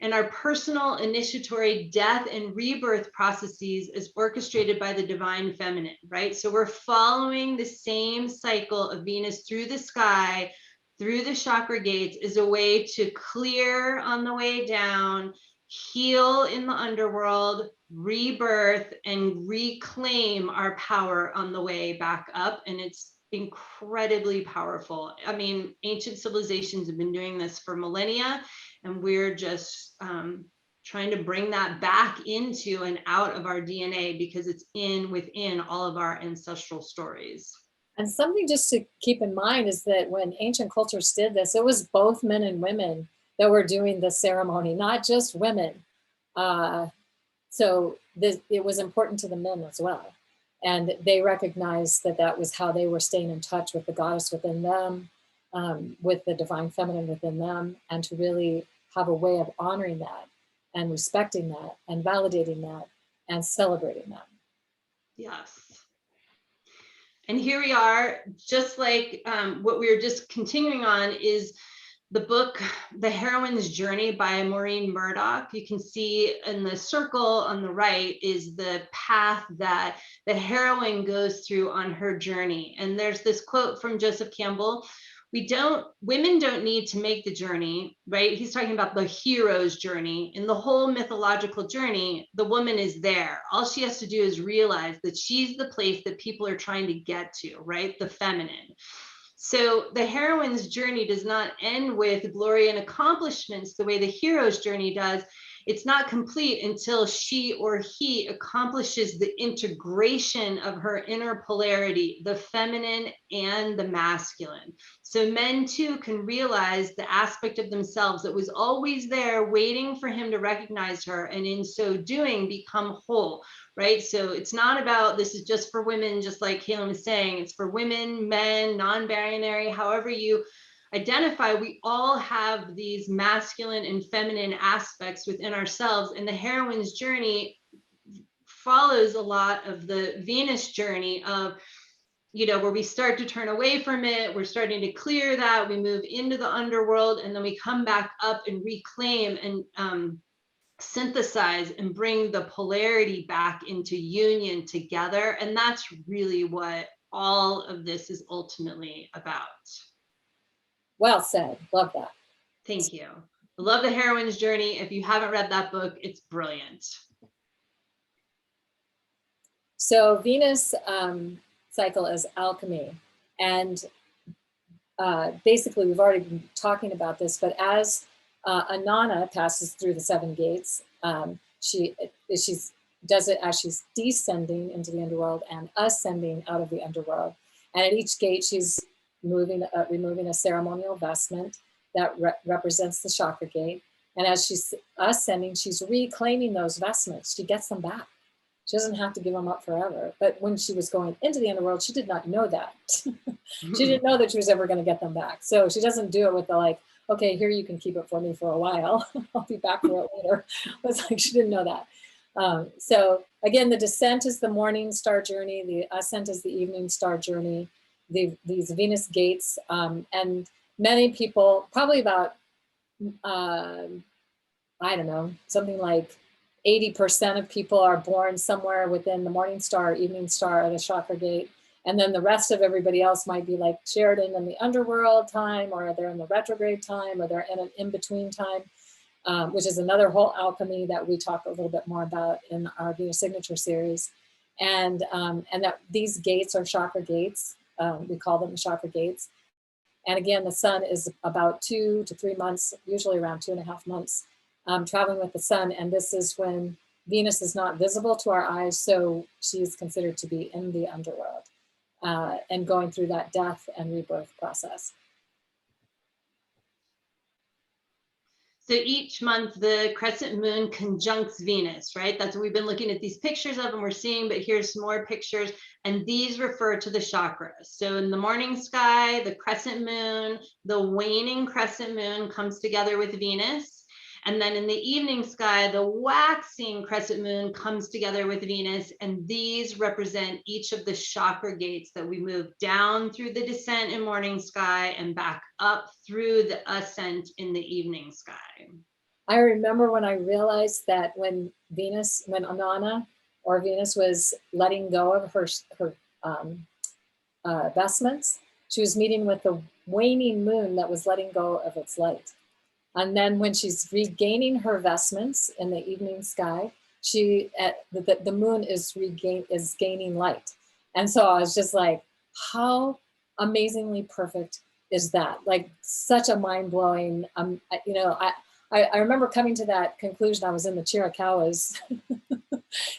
And our personal initiatory death and rebirth processes is orchestrated by the divine feminine, right? So we're following the same cycle of Venus through the sky, through the chakra gates, as a way to clear on the way down, heal in the underworld, rebirth, and reclaim our power on the way back up. And it's incredibly powerful. I mean, ancient civilizations have been doing this for millennia, and we're just trying to bring that back into and out of our DNA because it's within all of our ancestral stories. And something just to keep in mind is that when ancient cultures did this, it was both men and women that were doing the ceremony, not just women. So it was important to the men as well. And they recognized that that was how they were staying in touch with the goddess within them, with the divine feminine within them, and to really have a way of honoring that and respecting that and validating that and celebrating that. Yes. And here we are, just like what we were just continuing on is the book, The Heroine's Journey by Maureen Murdoch. You can see in the circle on the right is the path that the heroine goes through on her journey. And there's this quote from Joseph Campbell: women don't need to make the journey, right? He's talking about the hero's journey. In the whole mythological journey, the woman is there. All she has to do is realize that she's the place that people are trying to get to, right? The feminine. So the heroine's journey does not end with glory and accomplishments the way the hero's journey does. It's not complete until she or he accomplishes the integration of her inner polarity, the feminine and the masculine. So men too can realize the aspect of themselves that was always there waiting for him to recognize her, and in so doing become whole, right? So it's not about, this is just for women, just like Kaylin was saying, it's for women, men, non-binary, however you identify. We all have these masculine and feminine aspects within ourselves, and the heroine's journey follows a lot of the Venus journey of, you know, where we start to turn away from it, we're starting to clear that, we move into the underworld, and then we come back up and reclaim and synthesize and bring the polarity back into union together. And that's really what all of this is ultimately about. Well said. Love that. Thank you. I love The Heroine's Journey. If you haven't read that book, it's brilliant. So Venus cycle is alchemy. And basically, we've already been talking about this, but as Ananna passes through the 7 gates, she does it as she's descending into the underworld and ascending out of the underworld. And at each gate, she's removing a ceremonial vestment that represents the chakra gate. And as she's ascending, she's reclaiming those vestments. She gets them back. She doesn't have to give them up forever. But when she was going into the underworld, she did not know that. She didn't know that she was ever going to get them back. So she doesn't do it with the like, okay, here you can keep it for me for a while. I'll be back for it later. It's like she didn't know that. So again, the descent is the morning star journey. The ascent is the evening star journey. These Venus gates. And many people, probably about, I don't know, something like 80% of people are born somewhere within the morning star, evening star, or the chakra gate. And then the rest of everybody else might be like Sheridan in the underworld time, or they're in the retrograde time, or they're in an in-between time, which is another whole alchemy that we talk a little bit more about in our Venus Signature series. And that these gates are chakra gates. We call them the chakra gates. And again, the sun is about 2 to 3 months, usually around 2.5 months, traveling with the sun. And this is when Venus is not visible to our eyes, so she is considered to be in the underworld and going through that death and rebirth process. So each month the crescent moon conjuncts Venus, right? That's what we've been looking at these pictures of and we're seeing, but here's some more pictures. And these refer to the chakras. So in the morning sky, the crescent moon, the waning crescent moon comes together with Venus. And then in the evening sky, the waxing crescent moon comes together with Venus. And these represent each of the chakra gates that we move down through the descent in morning sky and back up through the ascent in the evening sky. I remember when I realized that when Ananna or Venus was letting go of her vestments, she was meeting with the waning moon that was letting go of its light. And then when she's regaining her vestments in the evening sky, the moon is gaining light. And so I was just like, how amazingly perfect is that? Like such a mind blowing, I remember coming to that conclusion. I was in the Chiricahuas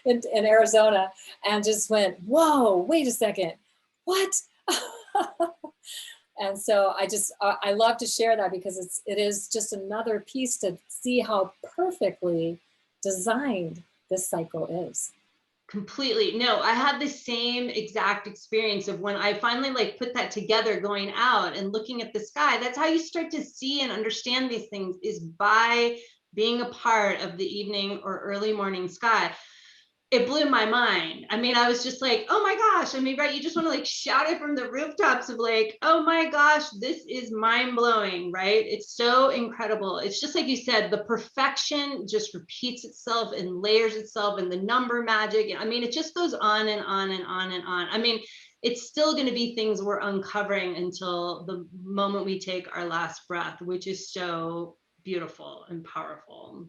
in Arizona and just went, whoa, wait a second, what? And so I love to share that because it is just another piece to see how perfectly designed this cycle is. Completely. No, I had the same exact experience of when I finally like put that together, going out and looking at the sky. That's how you start to see and understand these things, is by being a part of the evening or early morning sky. It blew my mind. I mean, I was just like, oh my gosh. I mean, right, you just want to like shout it from the rooftops of like, oh my gosh, this is mind blowing, right? It's so incredible. It's just like you said, the perfection just repeats itself and layers itself, and the number magic. I mean, it just goes on and on and on and on. I mean, it's still going to be things we're uncovering until the moment we take our last breath, which is so beautiful and powerful.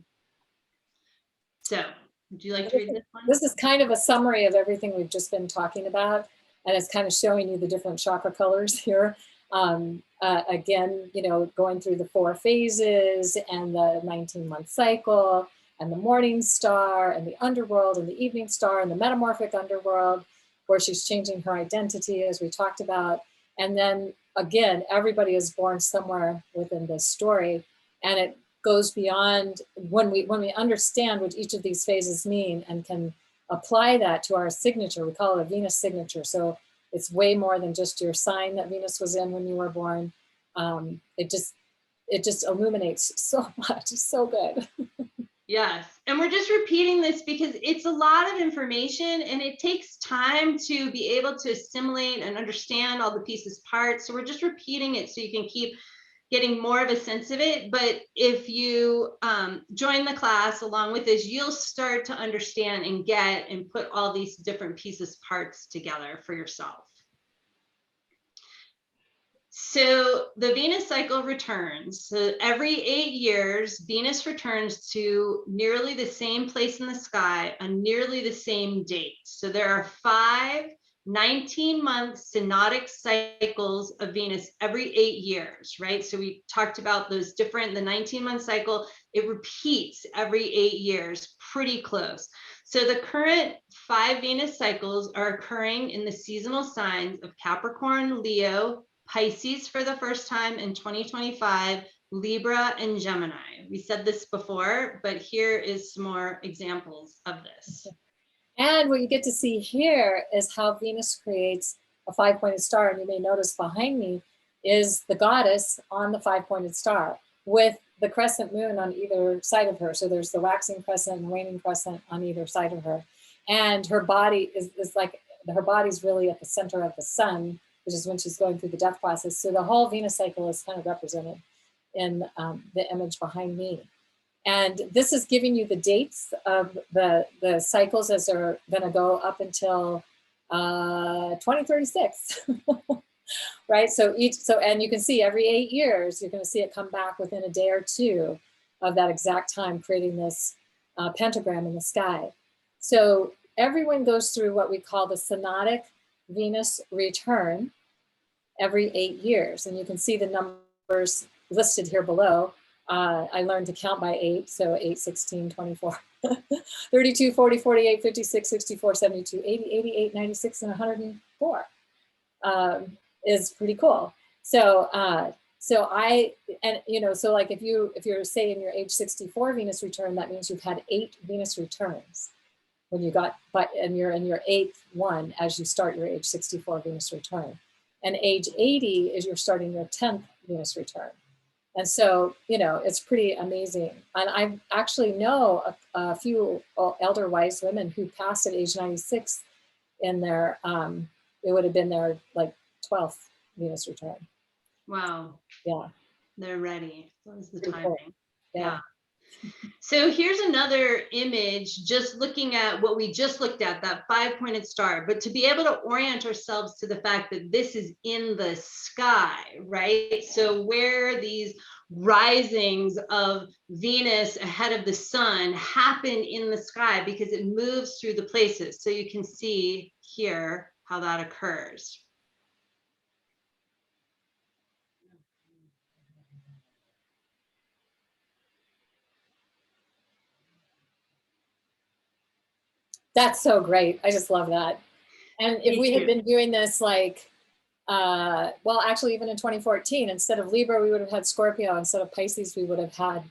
So, would you like to read this one? This is kind of a summary of everything we've just been talking about, and it's kind of showing you the different chakra colors here. Again, you know, going through the 4 phases and the 19-month cycle and the morning star and the underworld and the evening star and the metamorphic underworld, where she's changing her identity, as we talked about. And then again, everybody is born somewhere within this story, and it goes beyond when we understand what each of these phases mean and can apply that to our signature. We call it a Venus signature. So it's way more than just your sign that Venus was in when you were born. It just illuminates so much. It's so good. Yes. And we're just repeating this because it's a lot of information and it takes time to be able to assimilate and understand all the pieces, parts. So we're just repeating it so you can keep getting more of a sense of it. But if you join the class along with this, you'll start to understand and get and put all these different pieces, parts together for yourself. So the Venus cycle returns. So every 8 years, Venus returns to nearly the same place in the sky on nearly the same date. So there are 5 19-month synodic cycles of Venus every 8 years, right? So we talked about those different, the 19-month cycle, it repeats every 8 years, pretty close. So the current 5 Venus cycles are occurring in the seasonal signs of Capricorn, Leo, Pisces for the first time in 2025, Libra, and Gemini. We said this before, but here is some more examples of this. And what you get to see here is how Venus creates a 5-pointed star. And you may notice behind me is the goddess on the 5-pointed star with the crescent moon on either side of her. So there's the waxing crescent and waning crescent on either side of her. And her body is like, her body's really at the center of the sun, which is when she's going through the death process. So the whole Venus cycle is kind of represented in the image behind me. And this is giving you the dates of the cycles as they're going to go up until 2036, right? So and you can see every 8 years, you're going to see it come back within a day or two of that exact time, creating this pentagram in the sky. So everyone goes through what we call the Sonatic Venus return every 8 years. And you can see the numbers listed here below. I learned to count by 8, so 8, 16, 24, 32, 40, 48, 56, 64, 72, 80, 88, 96, and 104 is pretty cool. So so like if you're say in your age 64 Venus return, that means you've had 8 Venus returns when you got, and you're in your 8th one as you start your age 64 Venus return. And age 80 is you're starting your 10th Venus return. And so, it's pretty amazing. And I actually know a few elder wise women who passed at age 96 in their, it would have been their like 12th Venus return. Wow. Yeah. They're ready. That was the timing. Cool. Yeah. So here's another image, just looking at what we just looked at, that 5-pointed star, but to be able to orient ourselves to the fact that this is in the sky, right? So where these risings of Venus ahead of the sun happen in the sky because it moves through the places. So you can see here how that occurs. That's so great. I just love that. And if Me we had too. been doing this like, well, actually, even in 2014, instead of Libra, we would have had Scorpio. Instead of Pisces, we would have had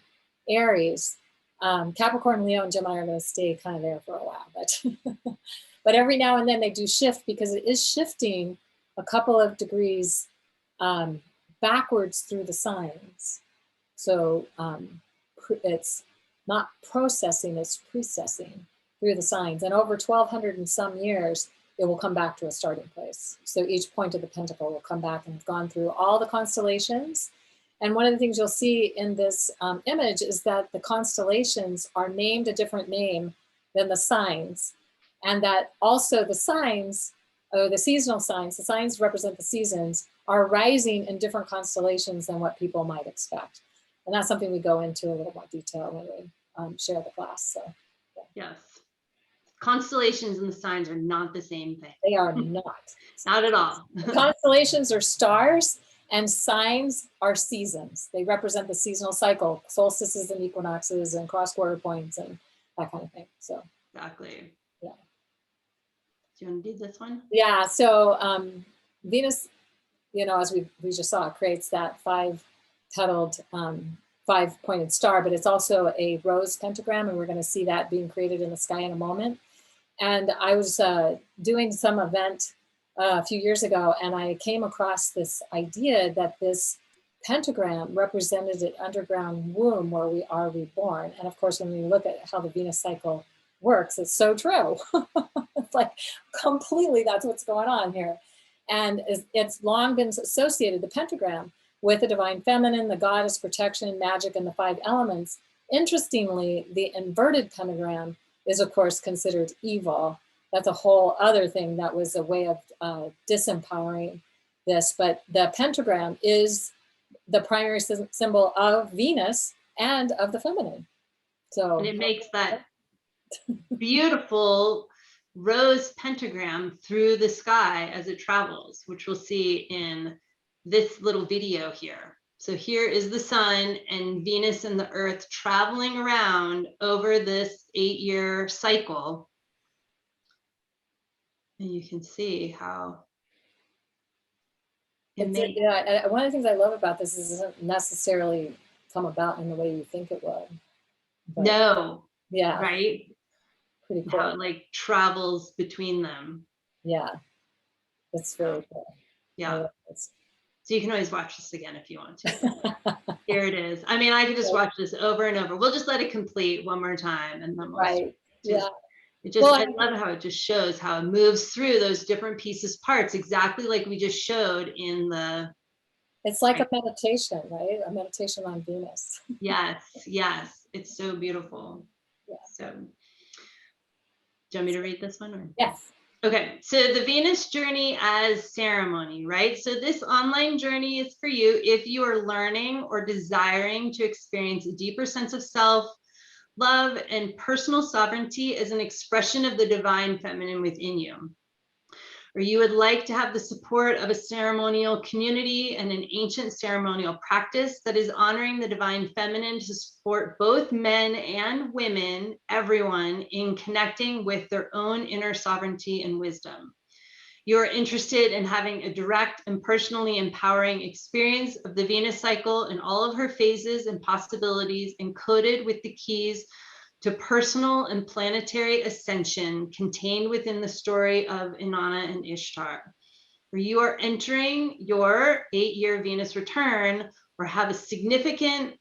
Aries. Capricorn, Leo, and Gemini are going to stay kind of there for a while, but but every now and then they do shift because it is shifting a couple of degrees backwards through the signs. So it's not processing, it's precessing through the signs. And over 1,200 and some years, it will come back to a starting place. So each point of the pentacle will come back and have gone through all the constellations. And one of the things you'll see in this image is that the constellations are named a different name than the signs. And that also the signs, the seasonal signs, the signs represent the seasons, are rising in different constellations than what people might expect. And that's something we go into a little more detail when we share the class. So, yeah. Yes. Constellations and the signs are not the same thing. They are not. Not at all. Constellations are stars and signs are seasons. They represent the seasonal cycle, solstices and equinoxes and cross quarter points and that kind of thing. So exactly. Yeah. Do you want to do this one? Yeah. So Venus, as we just saw, creates that five-petaled, five-pointed star, but it's also a rose pentagram, and we're going to see that being created in the sky in a moment. And I was doing some event a few years ago, and I came across this idea that this pentagram represented an underground womb where we are reborn. And of course, when we look at how the Venus cycle works, it's so true. It's like completely that's what's going on here. And it's long been associated, the pentagram, with the divine feminine, the goddess, protection, magic, and the five elements. Interestingly, the inverted pentagram is, of course, considered evil. That's a whole other thing that was a way of disempowering this. But the pentagram is the primary symbol of Venus and of the feminine. So and it makes that beautiful rose pentagram through the sky as it travels, which we'll see in this little video here. So here is the sun and Venus and the earth traveling around over this 8-year cycle. And you can see how one of the things I love about this is it doesn't necessarily come about in the way you think it would. But no. Yeah. Right? Pretty cool. How it like travels between them. Yeah. That's very cool. Yeah. So you can always watch this again if you want to. Here it is. I mean, I could just watch this over and over. We'll just let it complete one more time and then we'll It just, I love how it just shows how it moves through those different pieces, parts, exactly like we just showed in the. It's like a meditation, right? A meditation on Venus. Yes, yes. It's so beautiful. Yeah. So, do you want me to read this one? Or? Yes. Okay, so the Venus journey as ceremony, right? So this online journey is for you if you are learning or desiring to experience a deeper sense of self, love, and personal sovereignty as an expression of the divine feminine within you. Or you would like to have the support of a ceremonial community and an ancient ceremonial practice that is honoring the divine feminine to support both men and women, everyone, in connecting with their own inner sovereignty and wisdom. You're interested in having a direct and personally empowering experience of the Venus cycle in all of her phases and possibilities, encoded with the keys to personal and planetary ascension contained within the story of Inanna and Ishtar, where you are entering your 8-year Venus return or have a significant,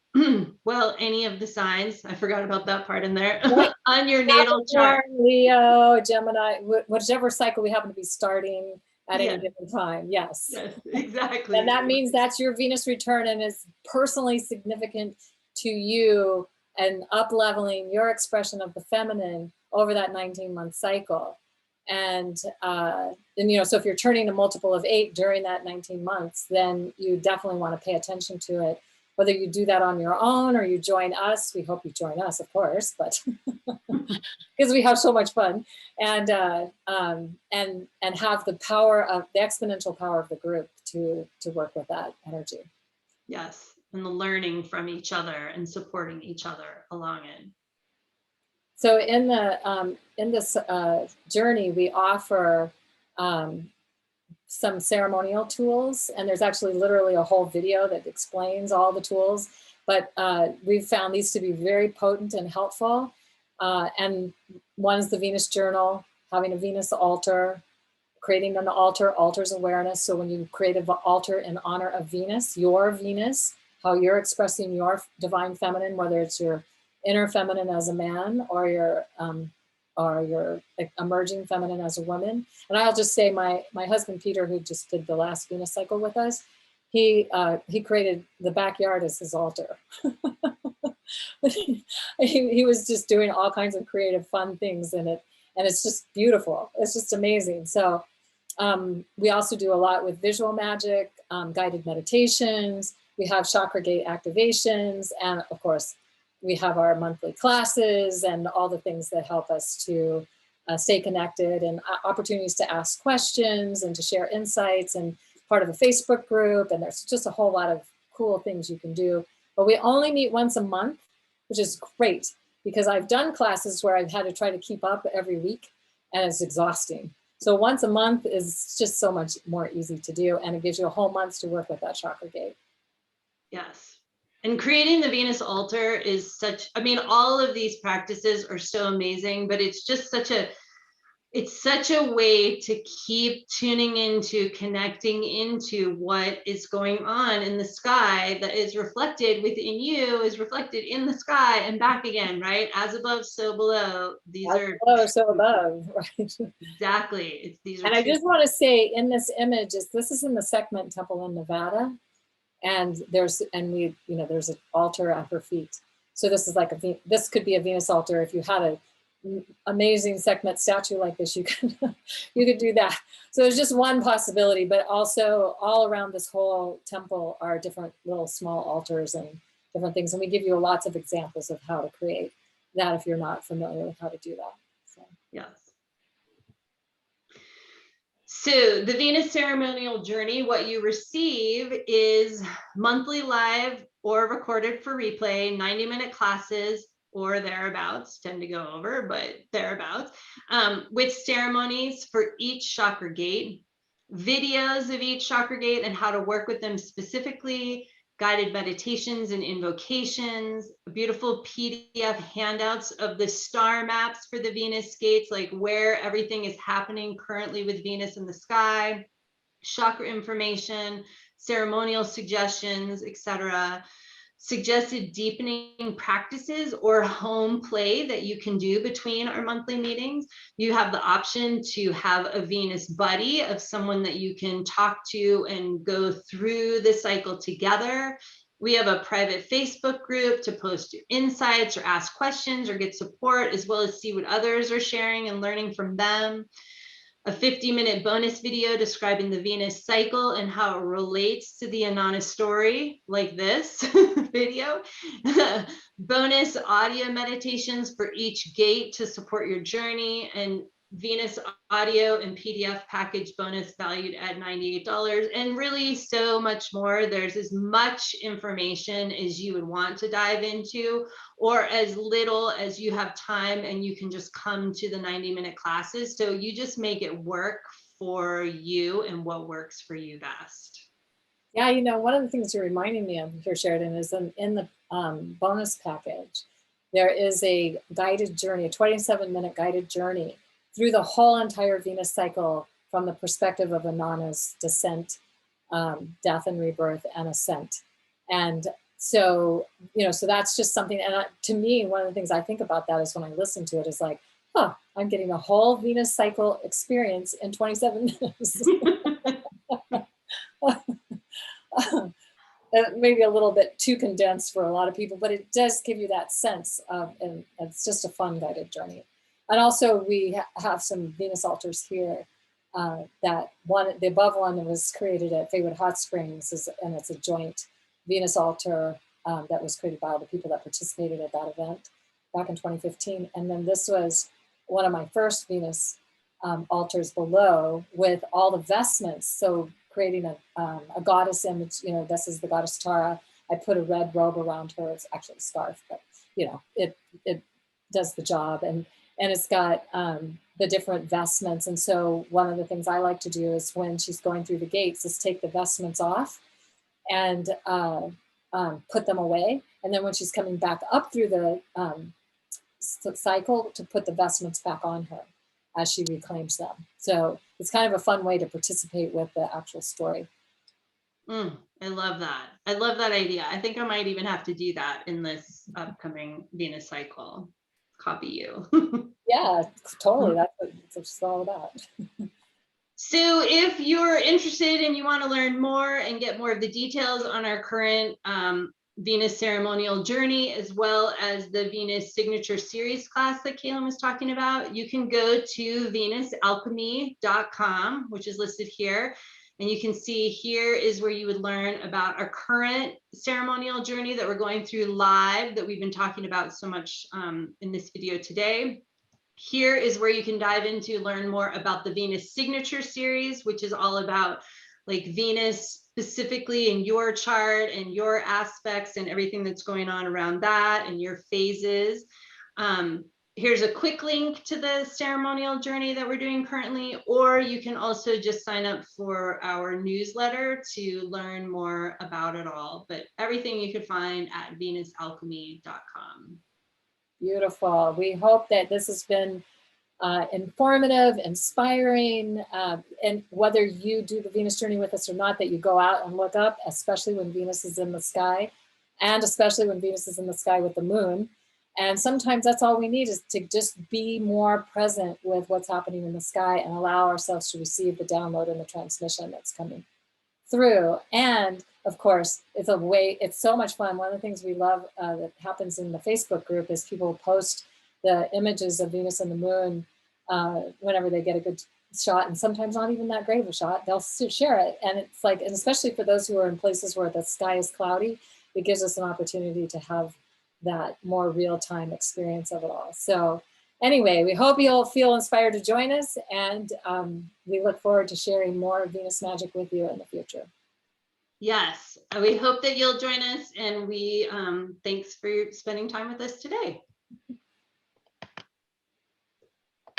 well, any of the signs, I forgot about that part in there, on your natal chart. Leo, Gemini, whichever cycle we happen to be starting at any given time. Yes. Yes, exactly. And that means that's your Venus return and is personally significant to you and up-leveling your expression of the feminine over that 19-month cycle. And so if you're turning a multiple of 8 during that 19 months, then you definitely want to pay attention to it. Whether you do that on your own or you join us, we hope you join us, of course, but because we have so much fun, and have the power of the exponential power of the group to work with that energy. Yes. And the learning from each other and supporting each other along it. So in this journey, we offer some ceremonial tools, and there's actually literally a whole video that explains all the tools. But we've found these to be very potent and helpful. And one is the Venus journal, having a Venus altar, creating an altar, altars awareness. So when you create an altar in honor of Venus, how you're expressing your divine feminine, whether it's your inner feminine as a man or your emerging feminine as a woman. And I'll just say my husband, Peter, who just did the last Venus cycle with us, he created the backyard as his altar. he was just doing all kinds of creative, fun things in it. And it's just beautiful. It's just amazing. So we also do a lot with visual magic, guided meditations. We have chakra gate activations. And of course, we have our monthly classes and all the things that help us to stay connected, and opportunities to ask questions and to share insights, and part of a Facebook group. And there's just a whole lot of cool things you can do. But we only meet once a month, which is great, because I've done classes where I've had to try to keep up every week, and it's exhausting. So once a month is just so much more easy to do, and it gives you a whole month to work with that chakra gate. Yes. And creating the Venus altar is such, I mean, all of these practices are so amazing, but it's just such a way to keep tuning into, connecting into what is going on in the sky that is reflected within you, is reflected in the sky and back again, right? As above, so below. These As are below, so above, right? Exactly. These are and I just want to say, in this image, this is in the Sekhmet Temple in Nevada. And there's an altar at her feet. So this is like this could be a Venus altar. If you had an amazing Sekhmet statue like this, you could do that. So there's just one possibility, but also all around this whole temple are different little small altars and different things. And we give you lots of examples of how to create that if you're not familiar with how to do that. So. Yes. So the Venus ceremonial journey, what you receive is monthly live or recorded for replay, 90-minute classes or thereabouts, tend to go over, but thereabouts, with ceremonies for each chakra gate, videos of each chakra gate and how to work with them specifically, guided meditations and invocations, beautiful PDF handouts of the star maps for the Venus gates, like where everything is happening currently with Venus in the sky, chakra information, ceremonial suggestions, etc. Suggested deepening practices or home play that you can do between our monthly meetings. You have the option to have a Venus buddy, of someone that you can talk to and go through the cycle together. We have a private Facebook group to post your insights or ask questions or get support, as well as see what others are sharing and learning from them. A 50-minute bonus video describing the Venus cycle and how it relates to the Inanna story, like this video. Bonus audio meditations for each gate to support your journey, and Venus audio and PDF package bonus valued at $98, and really so much more. There's as much information as you would want to dive into, or as little as you have time, and you can just come to the 90-minute classes. So you just make it work for you and what works for you best. Yeah, one of the things you're reminding me of here, Sheridan, is in the bonus package, there is a guided journey, a 27-minute guided journey through the whole entire Venus cycle from the perspective of Inanna's descent, death and rebirth, and ascent. And so, so that's just something. And to me, one of the things I think about that is when I listen to it is like, oh, I'm getting the whole Venus cycle experience in 27 minutes. Maybe a little bit too condensed for a lot of people, but it does give you that sense of, and it's just a fun guided journey. And also we have some Venus altars here. That one, the above one was created at Faywood Hot Springs, and it's a joint Venus altar that was created by all the people that participated at that event back in 2015. And then this was one of my first Venus altars below, with all the vestments. So creating a goddess image, this is the goddess Tara. I put a red robe around her. It's actually a scarf, but it does the job, and it's got the different vestments. And so one of the things I like to do is when she's going through the gates is take the vestments off and put them away. And then when she's coming back up through the cycle, to put the vestments back on her as she reclaims them. So it's kind of a fun way to participate with the actual story. I love that. I love that idea. I think I might even have to do that in this upcoming Venus cycle. Copy you. Yeah, totally. That's what it's all about. So if you're interested and you want to learn more and get more of the details on our current Venus ceremonial journey, as well as the Venus signature series class that Kaylin was talking about, you can go to venusalchemy.com, which is listed here. And you can see here is where you would learn about our current ceremonial journey that we're going through live, that we've been talking about so much in this video today. Here is where you can dive into, learn more about the Venus signature series, which is all about like Venus specifically in your chart and your aspects and everything that's going on around that and your phases. Here's a quick link to the ceremonial journey that we're doing currently, or you can also just sign up for our newsletter to learn more about it all. But everything you can find at venusalchemy.com. Beautiful. We hope that this has been informative, inspiring, and whether you do the Venus journey with us or not, that you go out and look up, especially when Venus is in the sky, and especially when Venus is in the sky with the moon. And sometimes that's all we need, is to just be more present with what's happening in the sky and allow ourselves to receive the download and the transmission that's coming through. And of course, it's so much fun. One of the things we love that happens in the Facebook group is people post the images of Venus and the moon whenever they get a good shot, and sometimes not even that great of a shot, they'll share it. And it's like, and especially for those who are in places where the sky is cloudy, it gives us an opportunity to have that more real-time experience of it all. So anyway, we hope you'll feel inspired to join us, and we look forward to sharing more Venus magic with you in the future. Yes, we hope that you'll join us, and we thanks for spending time with us today.